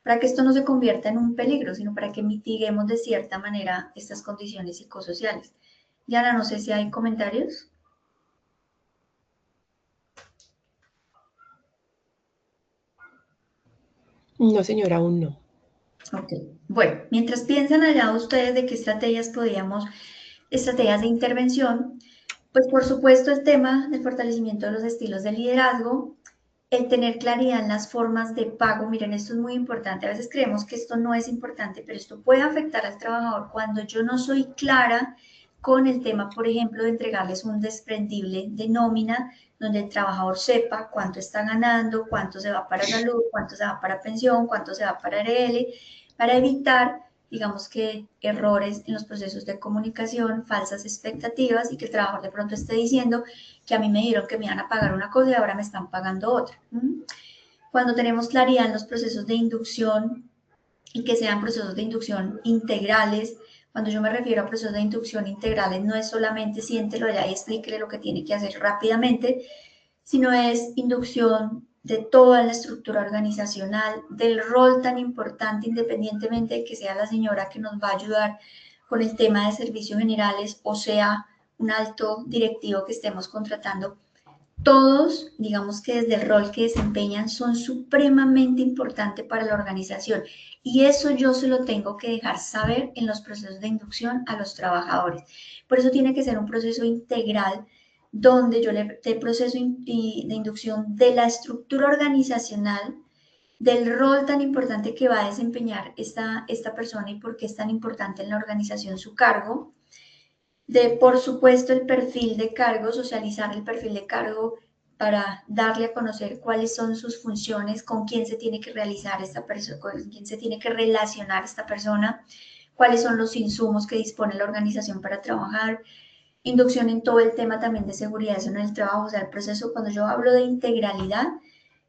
para que esto no se convierta en un peligro, sino para que mitiguemos de cierta manera estas condiciones psicosociales? Diana, no sé si hay comentarios. No, señora, aún no. Ok, bueno, mientras piensan allá ustedes de qué estrategias estrategias de intervención, pues por supuesto el tema del fortalecimiento de los estilos de liderazgo, el tener claridad en las formas de pago. Miren, esto es muy importante. A veces creemos que esto no es importante, pero esto puede afectar al trabajador cuando yo no soy clara con el tema, por ejemplo, de entregarles un desprendible de nómina, donde el trabajador sepa cuánto está ganando, cuánto se va para salud, cuánto se va para pensión, cuánto se va para ARL, para evitar, digamos que, errores en los procesos de comunicación, falsas expectativas y que el trabajador de pronto esté diciendo que a mí me dijeron que me iban a pagar una cosa y ahora me están pagando otra. Cuando tenemos claridad en los procesos de inducción y que sean procesos de inducción integrales, cuando yo me refiero a procesos de inducción integrales, no es solamente siéntelo allá y explíquele lo que tiene que hacer rápidamente, sino es inducción de toda la estructura organizacional, del rol tan importante, independientemente de que sea la señora que nos va a ayudar con el tema de servicios generales o sea un alto directivo que estemos contratando. Todos, digamos que desde el rol que desempeñan, son supremamente importantes para la organización y eso yo se lo tengo que dejar saber en los procesos de inducción a los trabajadores. Por eso tiene que ser un proceso integral donde yo le dé proceso de inducción de la estructura organizacional, del rol tan importante que va a desempeñar esta persona y por qué es tan importante en la organización su cargo, de, por supuesto, el perfil de cargo, socializar el perfil de cargo para darle a conocer cuáles son sus funciones, con quién se tiene que realizar esta persona, con quién se tiene que relacionar esta persona, cuáles son los insumos que dispone la organización para trabajar, inducción en todo el tema también de seguridad en el trabajo, o sea, el proceso, cuando yo hablo de integralidad,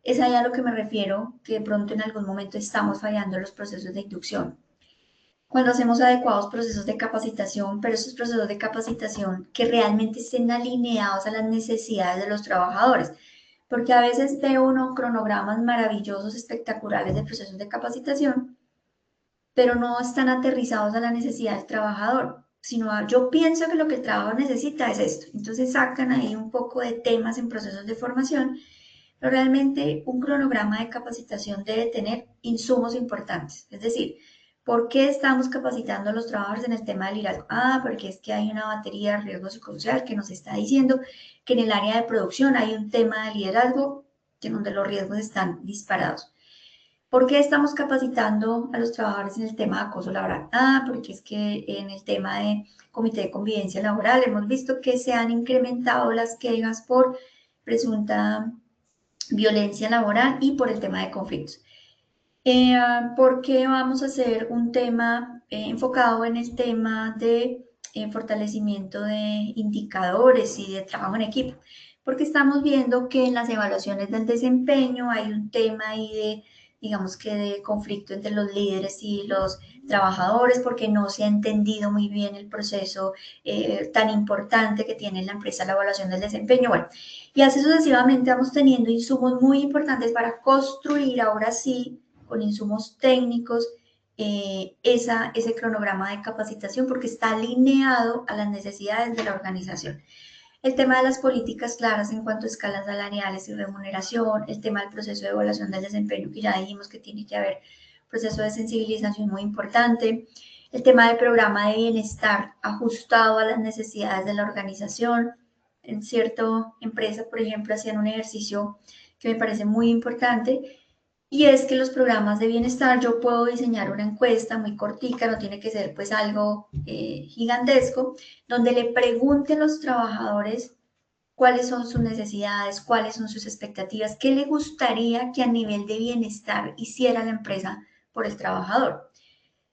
es allá a lo que me refiero, que de pronto en algún momento estamos fallando en los procesos de inducción. Cuando hacemos adecuados procesos de capacitación, pero esos procesos de capacitación que realmente estén alineados a las necesidades de los trabajadores, porque a veces ve uno cronogramas maravillosos, espectaculares de procesos de capacitación, pero no están aterrizados a la necesidad del trabajador, sino yo pienso que lo que el trabajador necesita es esto. Entonces sacan ahí un poco de temas en procesos de formación, pero realmente un cronograma de capacitación debe tener insumos importantes, es decir, ¿por qué estamos capacitando a los trabajadores en el tema del liderazgo? Porque es que hay una batería de riesgo psicosocial que nos está diciendo que en el área de producción hay un tema de liderazgo donde los riesgos están disparados. ¿Por qué estamos capacitando a los trabajadores en el tema de acoso laboral? Porque es que en el tema de comité de convivencia laboral hemos visto que se han incrementado las quejas por presunta violencia laboral y por el tema de conflictos. ¿Por qué vamos a hacer un tema enfocado en el tema de fortalecimiento de indicadores y de trabajo en equipo? Porque estamos viendo que en las evaluaciones del desempeño hay un tema ahí de, digamos que de conflicto entre los líderes y los trabajadores, porque no se ha entendido muy bien el proceso tan importante que tiene la empresa la evaluación del desempeño. Bueno, y así sucesivamente vamos teniendo insumos muy importantes para construir ahora sí con insumos técnicos, ese cronograma de capacitación porque está alineado a las necesidades de la organización. El tema de las políticas claras en cuanto a escalas salariales y remuneración, el tema del proceso de evaluación del desempeño, que ya dijimos que tiene que haber proceso de sensibilización muy importante, el tema del programa de bienestar ajustado a las necesidades de la organización. En cierta empresa, por ejemplo, hacían un ejercicio que me parece muy importante, y es que los programas de bienestar, yo puedo diseñar una encuesta muy cortica, no tiene que ser pues algo gigantesco, donde le pregunte a los trabajadores cuáles son sus necesidades, cuáles son sus expectativas, qué le gustaría que a nivel de bienestar hiciera la empresa por el trabajador.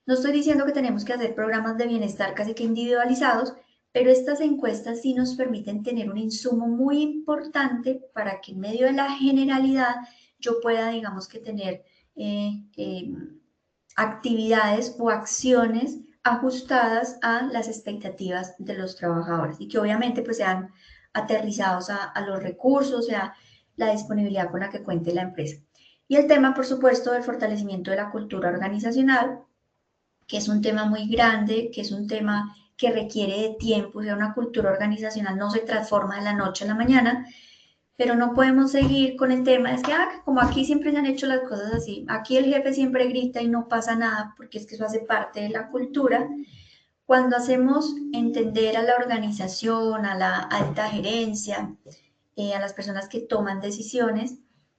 No estoy diciendo que tenemos que hacer programas de bienestar casi que individualizados, pero estas encuestas sí nos permiten tener un insumo muy importante para que en medio de la generalidad yo pueda, digamos que tener actividades o acciones ajustadas a las expectativas de los trabajadores y que obviamente pues sean aterrizados a los recursos, a la disponibilidad con la que cuente la empresa. Y el tema, por supuesto, del fortalecimiento de la cultura organizacional, que es un tema muy grande, que es un tema que requiere de tiempo, o sea, una cultura organizacional no se transforma de la noche a la mañana, pero no podemos seguir con el tema, es que como aquí siempre se han hecho las cosas así, aquí el jefe siempre grita y no pasa nada, porque es que eso hace parte de la cultura. Cuando hacemos entender a la organización, a la alta gerencia, a las personas que toman decisiones,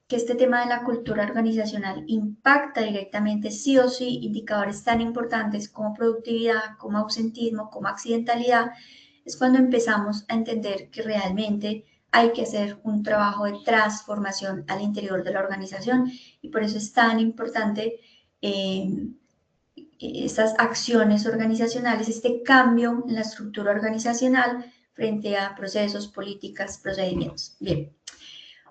que este tema de la cultura organizacional impacta directamente sí o sí indicadores tan importantes como productividad, como ausentismo, como accidentalidad, es cuando empezamos a entender que realmente hay que hacer un trabajo de transformación al interior de la organización y por eso es tan importante estas acciones organizacionales, este cambio en la estructura organizacional frente a procesos, políticas, procedimientos. Bien.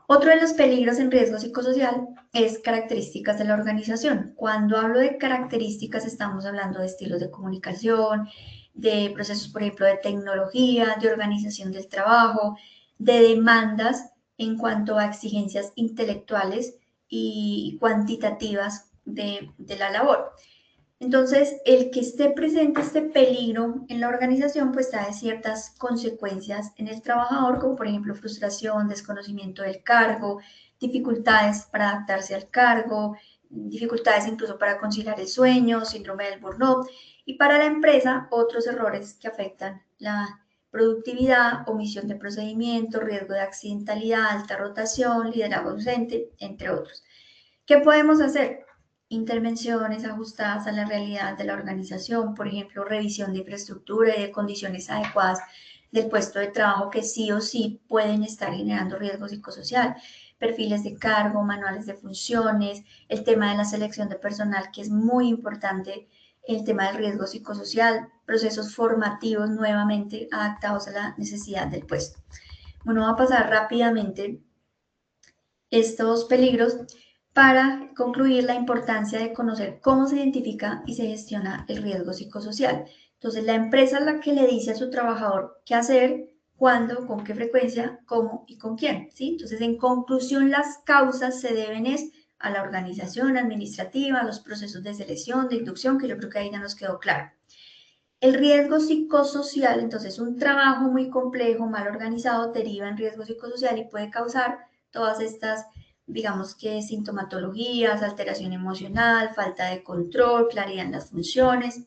Otro de los peligros en riesgo psicosocial es características de la organización. Cuando hablo de características estamos hablando de estilos de comunicación, de procesos, por ejemplo, de tecnología, de organización del trabajo, de demandas en cuanto a exigencias intelectuales y cuantitativas de la labor. Entonces, el que esté presente este peligro en la organización, pues trae ciertas consecuencias en el trabajador, como por ejemplo frustración, desconocimiento del cargo, dificultades para adaptarse al cargo, dificultades incluso para conciliar el sueño, síndrome del burnout, y para la empresa otros errores que afectan la productividad, omisión de procedimientos, riesgo de accidentalidad, alta rotación, liderazgo ausente, entre otros. ¿Qué podemos hacer? Intervenciones ajustadas a la realidad de la organización, por ejemplo, revisión de infraestructura y de condiciones adecuadas del puesto de trabajo que sí o sí pueden estar generando riesgo psicosocial, perfiles de cargo, manuales de funciones, el tema de la selección de personal, que es muy importante, el tema del riesgo psicosocial, procesos formativos nuevamente adaptados a la necesidad del puesto. Bueno, va a pasar rápidamente estos peligros para concluir la importancia de conocer cómo se identifica y se gestiona el riesgo psicosocial. Entonces, la empresa es la que le dice a su trabajador qué hacer, cuándo, con qué frecuencia, cómo y con quién, ¿sí? Entonces, en conclusión, las causas se deben a la organización administrativa, a los procesos de selección, de inducción, que yo creo que ahí ya nos quedó claro. El riesgo psicosocial, entonces, un trabajo muy complejo, mal organizado, deriva en riesgo psicosocial y puede causar todas estas, digamos que sintomatologías, alteración emocional, falta de control, claridad en las funciones.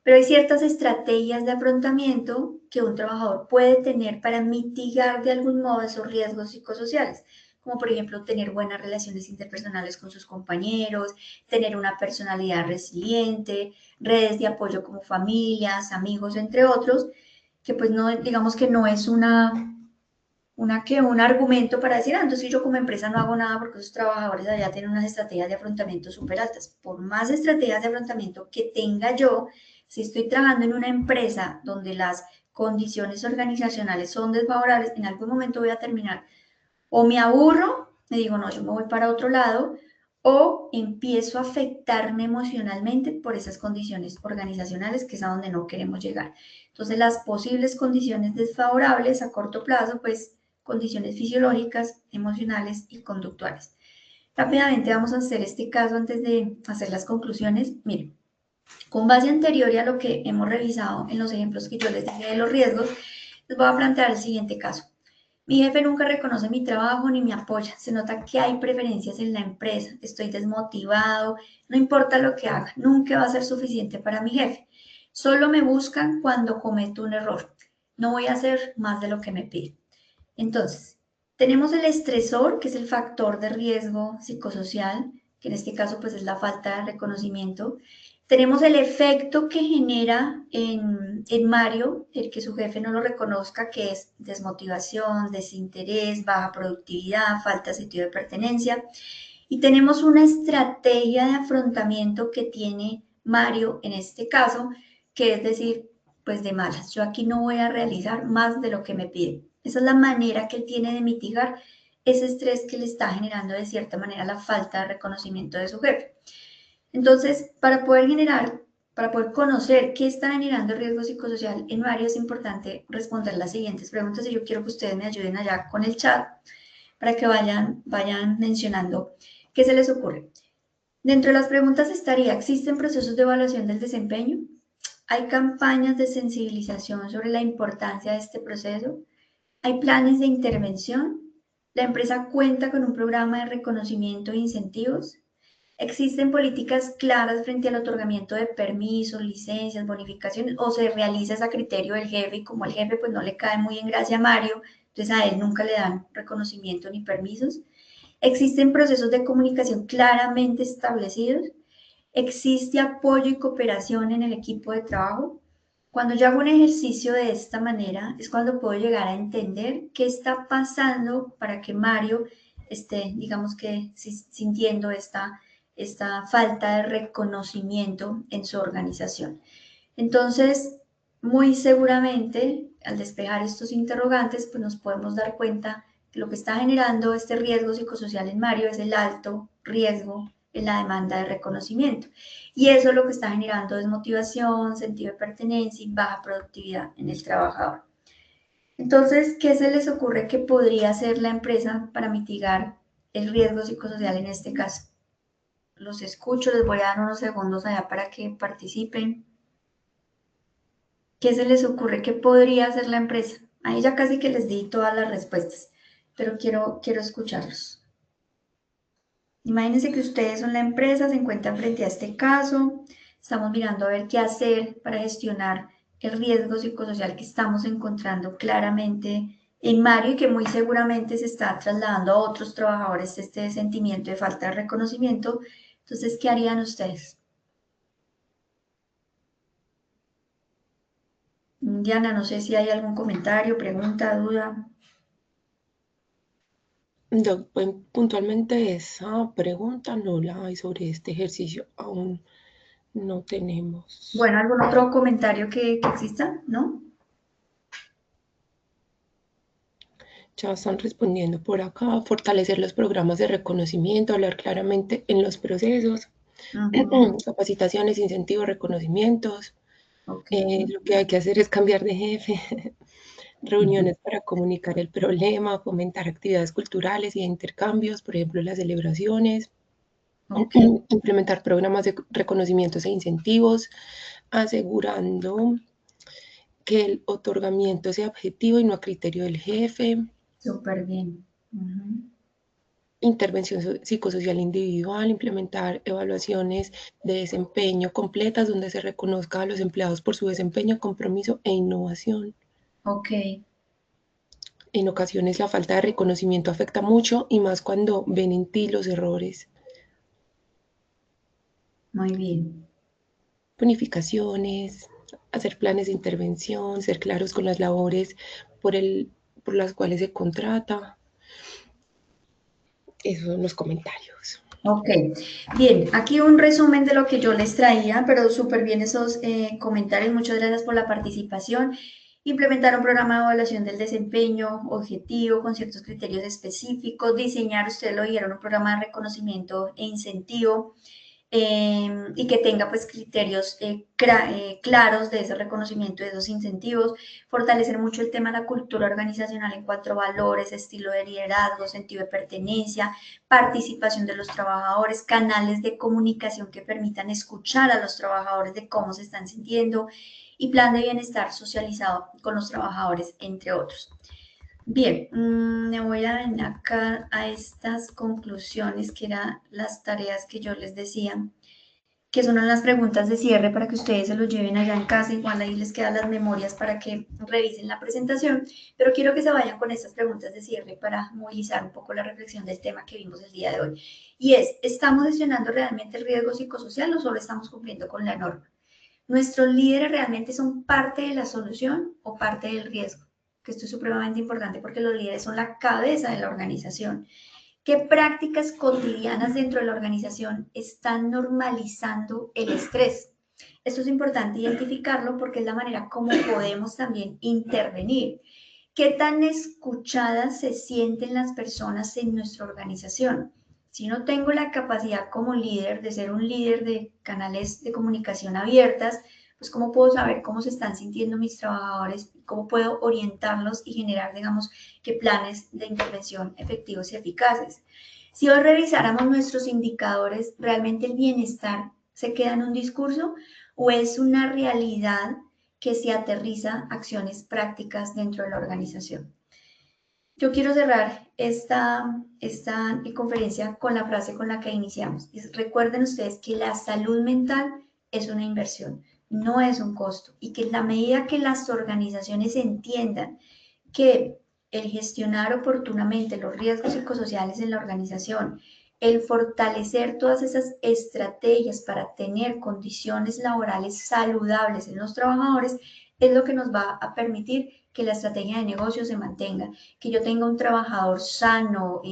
Pero hay ciertas estrategias de afrontamiento que un trabajador puede tener para mitigar de algún modo esos riesgos psicosociales, como por ejemplo tener buenas relaciones interpersonales con sus compañeros, tener una personalidad resiliente, redes de apoyo como familias, amigos, entre otros, que pues no, digamos que no es un argumento para decir, entonces yo como empresa no hago nada porque esos trabajadores allá tienen unas estrategias de afrontamiento súper altas. Por más estrategias de afrontamiento que tenga yo, si estoy trabajando en una empresa donde las condiciones organizacionales son desfavorables, en algún momento voy a terminar o me aburro, me digo, no, yo me voy para otro lado, o empiezo a afectarme emocionalmente por esas condiciones organizacionales, que es a donde no queremos llegar. Entonces, las posibles condiciones desfavorables a corto plazo, pues condiciones fisiológicas, emocionales y conductuales. Rápidamente vamos a hacer este caso antes de hacer las conclusiones. Miren, con base anterior y a lo que hemos revisado en los ejemplos que yo les dije de los riesgos, les voy a plantear el siguiente caso. Mi jefe nunca reconoce mi trabajo ni me apoya. Se nota que hay preferencias en la empresa. Estoy desmotivado. No importa lo que haga, nunca va a ser suficiente para mi jefe. Solo me buscan cuando cometo un error. No voy a hacer más de lo que me piden. Entonces, tenemos el estresor, que es el factor de riesgo psicosocial, que en este caso pues es la falta de reconocimiento. Tenemos el efecto que genera en Mario, el que su jefe no lo reconozca, que es desmotivación, desinterés, baja productividad, falta de sentido de pertenencia. Y tenemos una estrategia de afrontamiento que tiene Mario en este caso, que es decir, pues de malas, yo aquí no voy a realizar más de lo que me piden. Esa es la manera que él tiene de mitigar ese estrés que le está generando de cierta manera la falta de reconocimiento de su jefe. Entonces, para poder conocer qué está generando riesgo psicosocial en Mario, es importante responder las siguientes preguntas y yo quiero que ustedes me ayuden allá con el chat para que vayan mencionando qué se les ocurre. Dentro de las preguntas estaría, ¿existen procesos de evaluación del desempeño? ¿Hay campañas de sensibilización sobre la importancia de este proceso? ¿Hay planes de intervención? ¿La empresa cuenta con un programa de reconocimiento e incentivos? ¿Existen políticas claras frente al otorgamiento de permisos, licencias, bonificaciones o se realiza ese criterio del jefe y como el jefe pues no le cae muy en gracia a Mario, entonces a él nunca le dan reconocimiento ni permisos? ¿Existen procesos de comunicación claramente establecidos? ¿Existe apoyo y cooperación en el equipo de trabajo? Cuando yo hago un ejercicio de esta manera es cuando puedo llegar a entender qué está pasando para que Mario esté, digamos que sintiendo esta falta de reconocimiento en su organización. Entonces, muy seguramente, al despejar estos interrogantes, pues nos podemos dar cuenta que lo que está generando este riesgo psicosocial en Mario es el alto riesgo en la demanda de reconocimiento. Y eso es lo que está generando desmotivación, sentido de pertenencia y baja productividad en el trabajador. Entonces, ¿qué se les ocurre que podría hacer la empresa para mitigar el riesgo psicosocial en este caso? Los escucho, les voy a dar unos segundos allá para que participen. ¿Qué se les ocurre que podría hacer la empresa? Ahí ya casi que les di todas las respuestas, pero quiero escucharlos. Imagínense que ustedes son la empresa, se encuentran frente a este caso, estamos mirando a ver qué hacer para gestionar el riesgo psicosocial que estamos encontrando claramente en Mario y que muy seguramente se está trasladando a otros trabajadores este sentimiento de falta de reconocimiento. Entonces, ¿qué harían ustedes? Diana, no sé si hay algún comentario, pregunta, duda. Puntualmente esa pregunta no la hay sobre este ejercicio, aún no tenemos. Bueno, ¿algún otro comentario que exista? ¿No? Ya están respondiendo por acá, fortalecer los programas de reconocimiento, hablar claramente en los procesos, capacitaciones, incentivos, reconocimientos. Okay. Lo que hay que hacer es cambiar de jefe, reuniones para comunicar el problema, fomentar actividades culturales y de intercambios, por ejemplo, las celebraciones, Okay. implementar programas de reconocimientos e incentivos, asegurando que el otorgamiento sea objetivo y no a criterio del jefe. Súper bien. Intervención psicosocial individual, implementar evaluaciones de desempeño completas donde se reconozca a los empleados por su desempeño, compromiso e innovación. Ok. en ocasiones la falta de reconocimiento afecta mucho y más cuando ven en ti los errores. Muy bien. Bonificaciones, hacer planes de intervención, ser claros con las labores por las cuales se contrata. Esos son los comentarios. Ok, bien, aquí un resumen de lo que yo les traía, pero súper bien esos comentarios. Muchas gracias por la participación. Implementar un programa de evaluación del desempeño objetivo con ciertos criterios específicos. Diseñar, ustedes lo dijeron, un programa de reconocimiento e incentivo. Y que tenga pues criterios claros de ese reconocimiento, de esos incentivos, fortalecer mucho el tema de la cultura organizacional en cuanto a valores, estilo de liderazgo, sentido de pertenencia, participación de los trabajadores, canales de comunicación que permitan escuchar a los trabajadores de cómo se están sintiendo y plan de bienestar socializado con los trabajadores, entre otros. Bien, me voy a venir acá a estas conclusiones que eran las tareas que yo les decía, que son las preguntas de cierre para que ustedes se los lleven allá en casa, igual ahí les quedan las memorias para que revisen la presentación, pero quiero que se vayan con estas preguntas de cierre para movilizar un poco la reflexión del tema que vimos el día de hoy. Y es, ¿estamos gestionando realmente el riesgo psicosocial o solo estamos cumpliendo con la norma? ¿Nuestros líderes realmente son parte de la solución o parte del riesgo? Que esto es supremamente importante porque los líderes son la cabeza de la organización. ¿Qué prácticas cotidianas dentro de la organización están normalizando el estrés? Esto es importante identificarlo porque es la manera como podemos también intervenir. ¿Qué tan escuchadas se sienten las personas en nuestra organización? Si no tengo la capacidad como líder de ser un líder de canales de comunicación abiertas, pues cómo puedo saber cómo se están sintiendo mis trabajadores, cómo puedo orientarlos y generar, digamos, que planes de intervención efectivos y eficaces. Si hoy revisáramos nuestros indicadores, ¿realmente el bienestar se queda en un discurso o es una realidad que se aterriza acciones prácticas dentro de la organización? Yo quiero cerrar esta conferencia con la frase con la que iniciamos. Recuerden ustedes que la salud mental es una inversión, no es un costo, y que en la medida que las organizaciones entiendan que el gestionar oportunamente los riesgos psicosociales en la organización, el fortalecer todas esas estrategias para tener condiciones laborales saludables en los trabajadores, es lo que nos va a permitir que la estrategia de negocio se mantenga, que yo tenga un trabajador sano,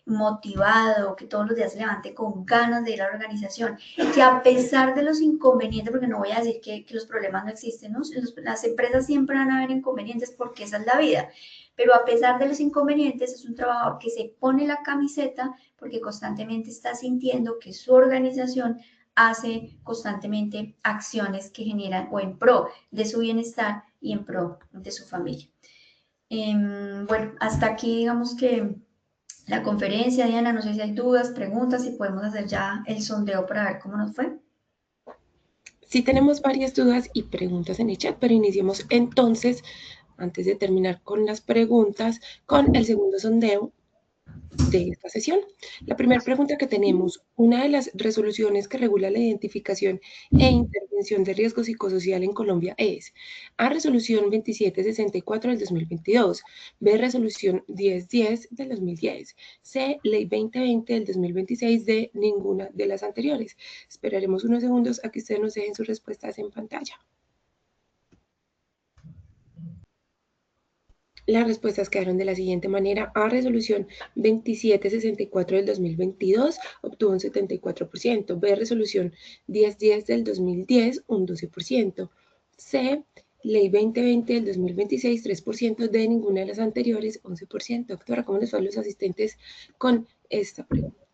motivado, que todos los días se levante con ganas de ir a la organización, que a pesar de los inconvenientes, porque no voy a decir que los problemas no existen, ¿no? Las empresas siempre van a haber inconvenientes porque esa es la vida, pero a pesar de los inconvenientes es un trabajador que se pone la camiseta porque constantemente está sintiendo que su organización hace constantemente acciones que generan o en pro de su bienestar y en pro de su familia. Bueno, hasta aquí digamos que la conferencia, Diana, no sé si hay dudas, preguntas, si podemos hacer ya el sondeo para ver cómo nos fue. Sí tenemos varias dudas y preguntas en el chat, pero iniciemos entonces, antes de terminar con las preguntas, con el segundo sondeo de esta sesión. La primera pregunta que tenemos, una de las resoluciones que regula la identificación e intervención de riesgo psicosocial en Colombia es A, resolución 2764 del 2022, B, resolución 1010 del 2010, C, ley 2020 del 2026, D, ninguna de las anteriores. Esperaremos unos segundos a que ustedes nos dejen sus respuestas en pantalla. Las respuestas quedaron de la siguiente manera. A, resolución 2764 del 2022, obtuvo un 74%. B, resolución 1010 del 2010, un 12%. C, ley 2020 del 2026, 3%. D, ninguna de las anteriores, 11%. Doctora, ¿cómo les fue a los asistentes con esta pregunta?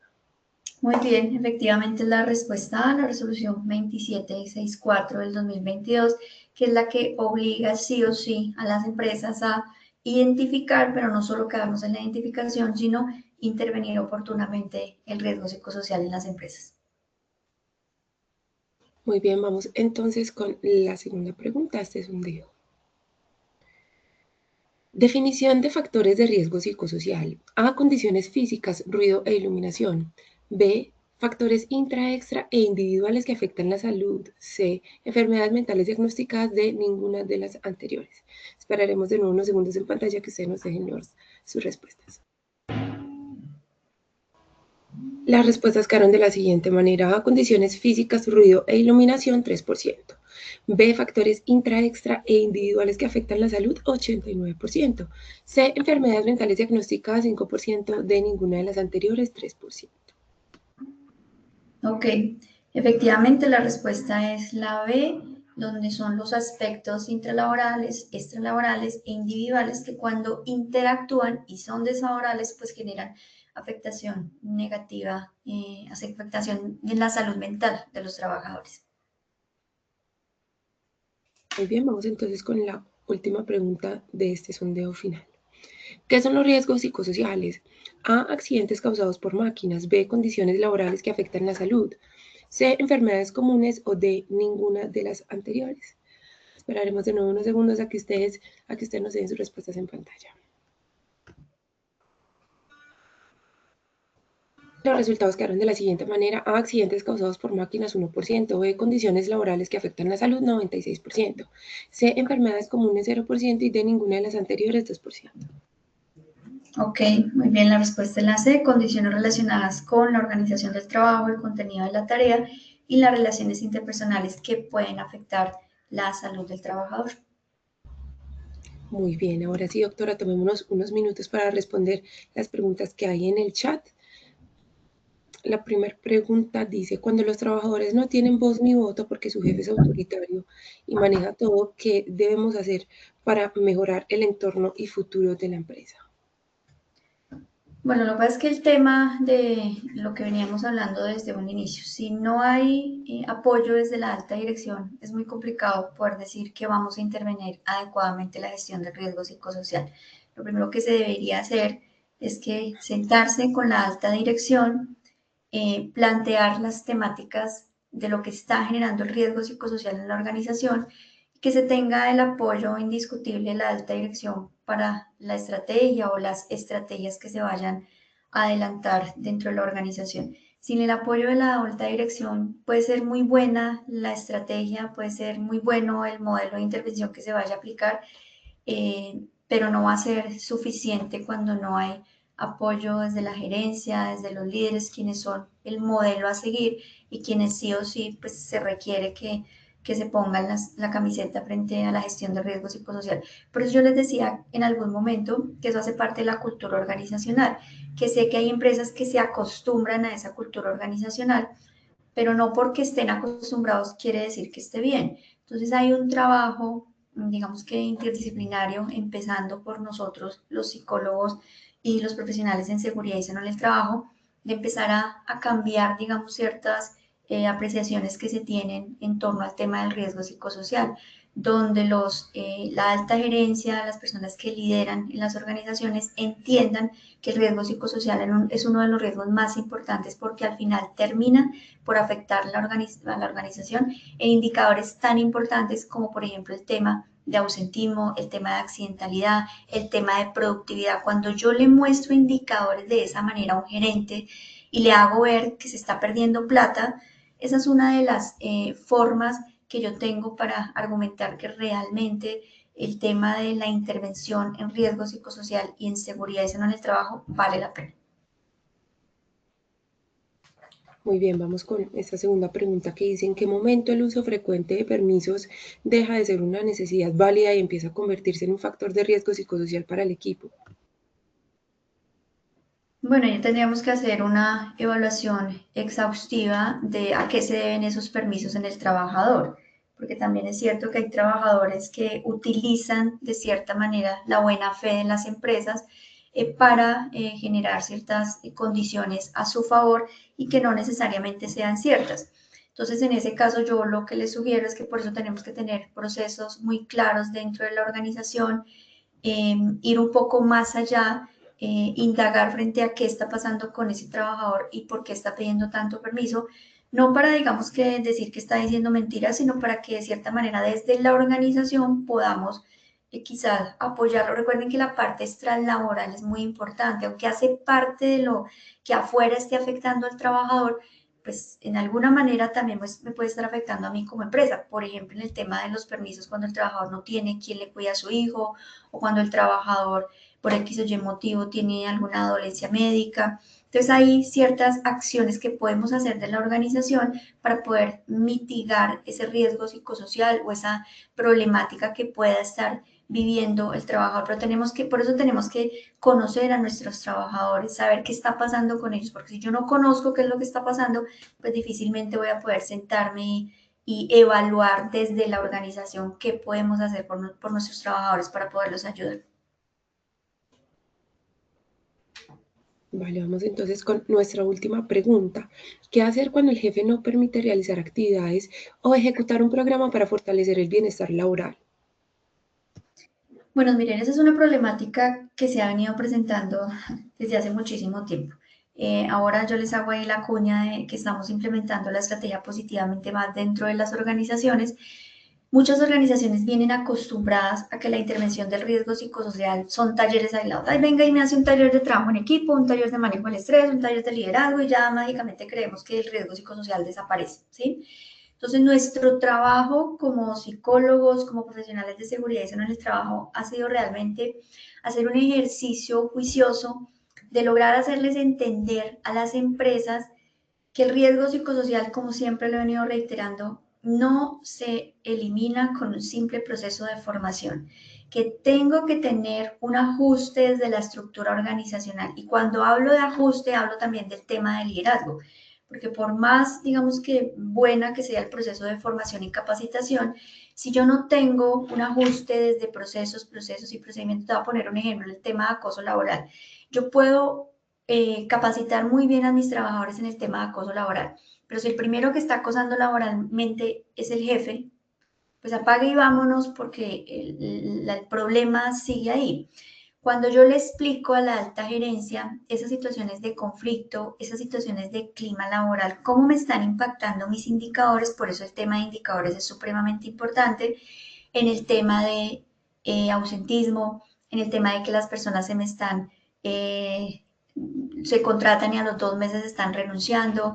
Muy bien, efectivamente es la respuesta a la resolución 2764 del 2022, que es la que obliga sí o sí a las empresas a identificar, pero no solo quedarnos en la identificación, sino intervenir oportunamente el riesgo psicosocial en las empresas. Muy bien, vamos entonces con la segunda pregunta. Este es un sondeo. Definición de factores de riesgo psicosocial. A, condiciones físicas, ruido e iluminación. B, Factores intra, extra e individuales que afectan la salud. C. Enfermedades mentales diagnosticadas de ninguna de las anteriores. Esperaremos de nuevo unos segundos en pantalla que ustedes nos dejen sus respuestas. Las respuestas quedaron de la siguiente manera. A, condiciones físicas, ruido e iluminación, 3%. B, factores intra, extra e individuales que afectan la salud, 89%. C, enfermedades mentales diagnosticadas, 5%. D, ninguna de las anteriores, 3%. Ok, efectivamente la respuesta es la B, donde son los aspectos intralaborales, extralaborales e individuales que cuando interactúan y son desfavorables, pues generan afectación negativa, afectación en la salud mental de los trabajadores. Muy bien, vamos entonces con la última pregunta de este sondeo final. ¿Qué son los riesgos psicosociales? A, accidentes causados por máquinas. B, condiciones laborales que afectan la salud. C, enfermedades comunes. O D, ninguna de las anteriores. Esperaremos de nuevo unos segundos a que ustedes nos den sus respuestas en pantalla. Los resultados quedaron de la siguiente manera. A, accidentes causados por máquinas, 1%. B, condiciones laborales que afectan la salud, 96%. C, enfermedades comunes, 0%. Y D, ninguna de las anteriores, 2%. Ok, muy bien, la respuesta es la C, condiciones relacionadas con la organización del trabajo, el contenido de la tarea y las relaciones interpersonales que pueden afectar la salud del trabajador. Muy bien, ahora sí, doctora, tomémonos unos minutos para responder las preguntas que hay en el chat. La primera pregunta dice, cuando los trabajadores no tienen voz ni voto porque su jefe es autoritario y maneja todo, ¿qué debemos hacer para mejorar el entorno y futuro de la empresa? Bueno, lo que pasa es que el tema de lo que veníamos hablando desde un inicio, si no hay apoyo desde la alta dirección, es muy complicado poder decir que vamos a intervenir adecuadamente en la gestión del riesgo psicosocial. Lo primero que se debería hacer es que sentarse con la alta dirección, plantear las temáticas de lo que está generando el riesgo psicosocial en la organización, que se tenga el apoyo indiscutible de la alta dirección para la estrategia o las estrategias que se vayan a adelantar dentro de la organización. Sin el apoyo de la alta dirección puede ser muy buena la estrategia, puede ser muy bueno el modelo de intervención que se vaya a aplicar, pero no va a ser suficiente cuando no hay apoyo desde la gerencia, desde los líderes, quienes son el modelo a seguir y quienes sí o sí pues, se requiere que se pongan la camiseta frente a la gestión de riesgo psicosocial. Por eso yo les decía en algún momento que eso hace parte de la cultura organizacional, que sé que hay empresas que se acostumbran a esa cultura organizacional, pero no porque estén acostumbrados quiere decir que esté bien. Entonces hay un trabajo, digamos que interdisciplinario, empezando por nosotros, los psicólogos y los profesionales en seguridad y salud en el trabajo, de empezar a cambiar, digamos, ciertas apreciaciones que se tienen en torno al tema del riesgo psicosocial, donde la alta gerencia, las personas que lideran en las organizaciones entiendan que el riesgo psicosocial es uno de los riesgos más importantes porque al final termina por afectar a la organización en indicadores tan importantes como por ejemplo el tema de ausentismo, el tema de accidentalidad, el tema de productividad. Cuando yo le muestro indicadores de esa manera a un gerente y le hago ver que se está perdiendo plata, esa es una de las formas que yo tengo para argumentar que realmente el tema de la intervención en riesgo psicosocial y en seguridad y salud en el trabajo vale la pena. Muy bien, vamos con esta segunda pregunta que dice, ¿en qué momento el uso frecuente de permisos deja de ser una necesidad válida y empieza a convertirse en un factor de riesgo psicosocial para el equipo? Bueno, ya tendríamos que hacer una evaluación exhaustiva de a qué se deben esos permisos en el trabajador, porque también es cierto que hay trabajadores que utilizan de cierta manera la buena fe de las empresas para generar ciertas condiciones a su favor y que no necesariamente sean ciertas. Entonces, en ese caso, yo lo que les sugiero es que por eso tenemos que tener procesos muy claros dentro de la organización, ir un poco más allá, indagar frente a qué está pasando con ese trabajador y por qué está pidiendo tanto permiso, no para, digamos, que decir que está diciendo mentiras, sino para que de cierta manera desde la organización podamos quizás apoyarlo. Recuerden que la parte extralaboral es muy importante, aunque hace parte de lo que afuera esté afectando al trabajador, pues en alguna manera también pues, me puede estar afectando a mí como empresa. Por ejemplo, en el tema de los permisos, cuando el trabajador no tiene quien le cuida a su hijo, o cuando el trabajador por X o Y motivo tiene alguna dolencia médica. Entonces hay ciertas acciones que podemos hacer de la organización para poder mitigar ese riesgo psicosocial o esa problemática que pueda estar viviendo el trabajador, pero por eso tenemos que conocer a nuestros trabajadores, saber qué está pasando con ellos, porque si yo no conozco qué es lo que está pasando, pues difícilmente voy a poder sentarme y evaluar desde la organización qué podemos hacer por nuestros trabajadores para poderlos ayudar. Vale, vamos entonces con nuestra última pregunta. ¿Qué hacer cuando el jefe no permite realizar actividades o ejecutar un programa para fortalecer el bienestar laboral? Bueno, miren, esa es una problemática que se ha venido presentando desde hace muchísimo tiempo. Ahora yo les hago ahí la cuña de que estamos implementando la estrategia positivamente más dentro de las organizaciones. Muchas organizaciones vienen acostumbradas a que la intervención del riesgo psicosocial son talleres aislados. Ay, venga y me hace un taller de trabajo en equipo, un taller de manejo del estrés, un taller de liderazgo y ya mágicamente creemos que el riesgo psicosocial desaparece, ¿sí? Entonces, nuestro trabajo como psicólogos, como profesionales de seguridad y salud en el trabajo ha sido realmente hacer un ejercicio juicioso de lograr hacerles entender a las empresas que el riesgo psicosocial, como siempre lo he venido reiterando, no se elimina con un simple proceso de formación, que tengo que tener un ajuste desde la estructura organizacional. Y cuando hablo de ajuste, hablo también del tema de liderazgo, porque por más, digamos que buena que sea el proceso de formación y capacitación, si yo no tengo un ajuste desde procesos y procedimientos, te voy a poner un ejemplo, el tema de acoso laboral. Yo puedo capacitar muy bien a mis trabajadores en el tema de acoso laboral, pero si el primero que está acosando laboralmente es el jefe, pues apague y vámonos porque el problema sigue ahí. Cuando yo le explico a la alta gerencia esas situaciones de conflicto, esas situaciones de clima laboral, cómo me están impactando mis indicadores, por eso el tema de indicadores es supremamente importante, en el tema de ausentismo, en el tema de que las personas se contratan y a los 2 meses están renunciando,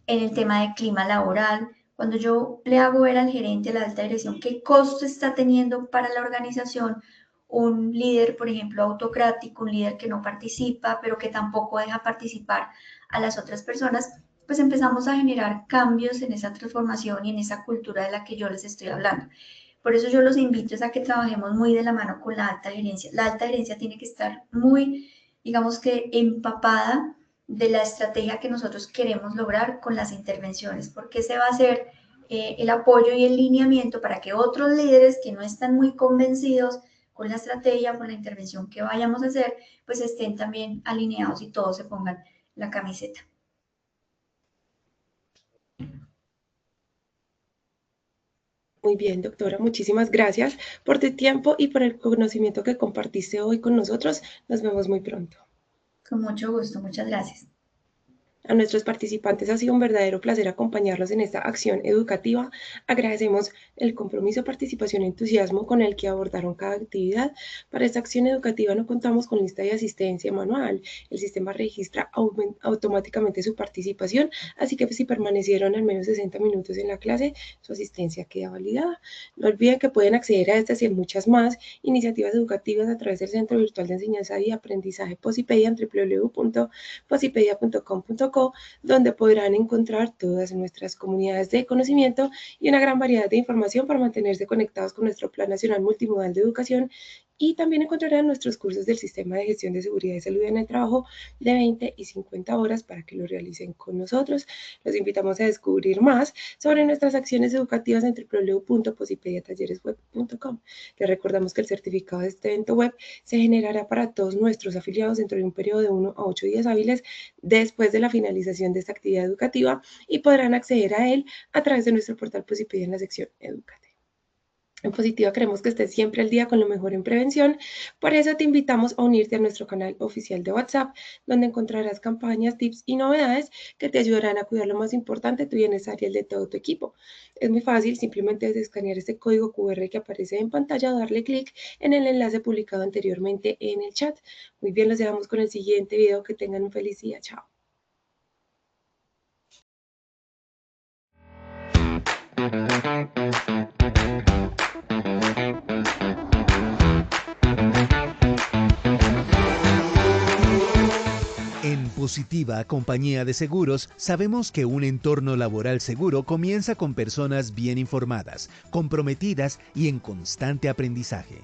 en el tema de clima laboral. Cuando yo le hago ver al gerente, a la alta dirección, qué costo está teniendo para la organización un líder, por ejemplo, autocrático, un líder que no participa, pero que tampoco deja participar a las otras personas, pues empezamos a generar cambios en esa transformación y en esa cultura de la que yo les estoy hablando. Por eso yo los invito a que trabajemos muy de la mano con la alta gerencia. La alta gerencia tiene que estar muy, digamos que, empapada de la estrategia que nosotros queremos lograr con las intervenciones, porque ese va a ser el apoyo y el lineamiento para que otros líderes que no están muy convencidos con la estrategia, con la intervención que vayamos a hacer, pues estén también alineados y todos se pongan la camiseta. Muy bien, doctora, muchísimas gracias por tu tiempo y por el conocimiento que compartiste hoy con nosotros. Nos vemos muy pronto. Con mucho gusto, muchas gracias. A nuestros participantes ha sido un verdadero placer acompañarlos en esta acción educativa. Agradecemos el compromiso, participación y entusiasmo con el que abordaron cada actividad. Para esta acción educativa no contamos con lista de asistencia manual. El sistema registra automáticamente su participación, así que si permanecieron al menos 60 minutos en la clase, su asistencia queda validada. No olviden que pueden acceder a estas y a muchas más iniciativas educativas a través del Centro Virtual de Enseñanza y Aprendizaje Posipedia en www.posipedia.com.co, donde podrán encontrar todas nuestras comunidades de conocimiento y una gran variedad de información para mantenerse conectados con nuestro Plan Nacional Multimodal de Educación, y también encontrarán nuestros cursos del Sistema de Gestión de Seguridad y Salud en el Trabajo de 20 y 50 horas para que lo realicen con nosotros. Los invitamos a descubrir más sobre nuestras acciones educativas en www.posipediatalleresweb.com. Les recordamos que el certificado de este evento web se generará para todos nuestros afiliados dentro de un periodo de 1 a 8 días hábiles después de la finalización de esta actividad educativa, y podrán acceder a él a través de nuestro portal Posipedia en la sección Educate. En Positiva queremos que estés siempre al día con lo mejor en prevención. Por eso te invitamos a unirte a nuestro canal oficial de WhatsApp, donde encontrarás campañas, tips y novedades que te ayudarán a cuidar lo más importante, tu bienestar y el de todo tu equipo. Es muy fácil, simplemente es escanear este código QR que aparece en pantalla o darle clic en el enlace publicado anteriormente en el chat. Muy bien, los dejamos con el siguiente video. Que tengan un feliz día. Chao. En Positiva Compañía de Seguros, sabemos que un entorno laboral seguro comienza con personas bien informadas, comprometidas y en constante aprendizaje.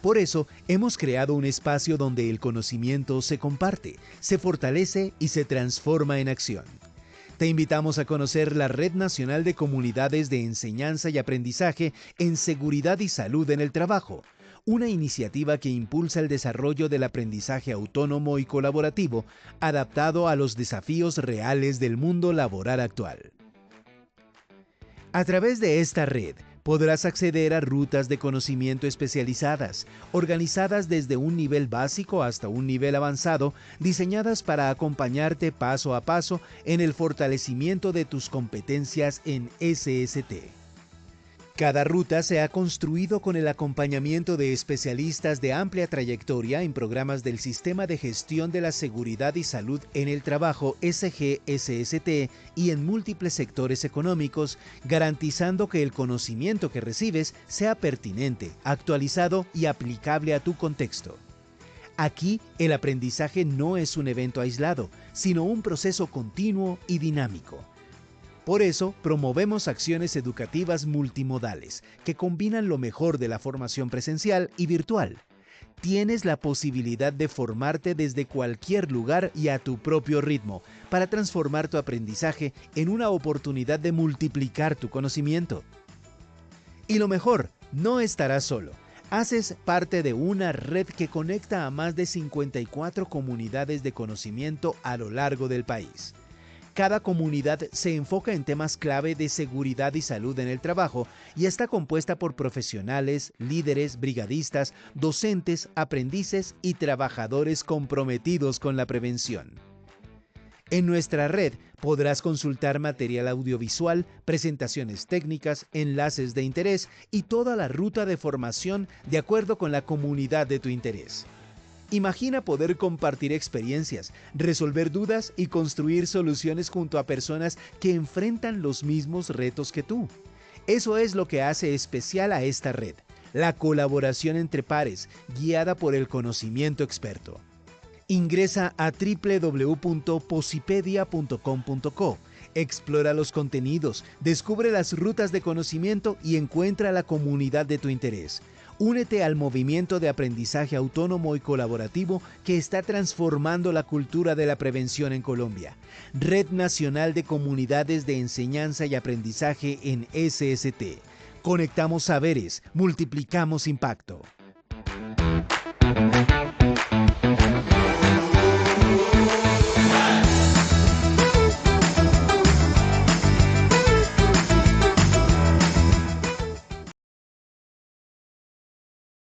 Por eso, hemos creado un espacio donde el conocimiento se comparte, se fortalece y se transforma en acción. Te invitamos a conocer la Red Nacional de Comunidades de Enseñanza y Aprendizaje en Seguridad y Salud en el Trabajo, una iniciativa que impulsa el desarrollo del aprendizaje autónomo y colaborativo adaptado a los desafíos reales del mundo laboral actual. A través de esta red, podrás acceder a rutas de conocimiento especializadas, organizadas desde un nivel básico hasta un nivel avanzado, diseñadas para acompañarte paso a paso en el fortalecimiento de tus competencias en SST. Cada ruta se ha construido con el acompañamiento de especialistas de amplia trayectoria en programas del Sistema de Gestión de la Seguridad y Salud en el Trabajo SGSST y en múltiples sectores económicos, garantizando que el conocimiento que recibes sea pertinente, actualizado y aplicable a tu contexto. Aquí, el aprendizaje no es un evento aislado, sino un proceso continuo y dinámico. Por eso, promovemos acciones educativas multimodales que combinan lo mejor de la formación presencial y virtual. Tienes la posibilidad de formarte desde cualquier lugar y a tu propio ritmo para transformar tu aprendizaje en una oportunidad de multiplicar tu conocimiento. Y lo mejor, no estarás solo. Haces parte de una red que conecta a más de 54 comunidades de conocimiento a lo largo del país. Cada comunidad se enfoca en temas clave de seguridad y salud en el trabajo y está compuesta por profesionales, líderes, brigadistas, docentes, aprendices y trabajadores comprometidos con la prevención. En nuestra red podrás consultar material audiovisual, presentaciones técnicas, enlaces de interés y toda la ruta de formación de acuerdo con la comunidad de tu interés. Imagina poder compartir experiencias, resolver dudas y construir soluciones junto a personas que enfrentan los mismos retos que tú. Eso es lo que hace especial a esta red, la colaboración entre pares, guiada por el conocimiento experto. Ingresa a www.posipedia.com.co, explora los contenidos, descubre las rutas de conocimiento y encuentra la comunidad de tu interés. Únete al movimiento de aprendizaje autónomo y colaborativo que está transformando la cultura de la prevención en Colombia. Red Nacional de Comunidades de Enseñanza y Aprendizaje en SST. Conectamos saberes, multiplicamos impacto.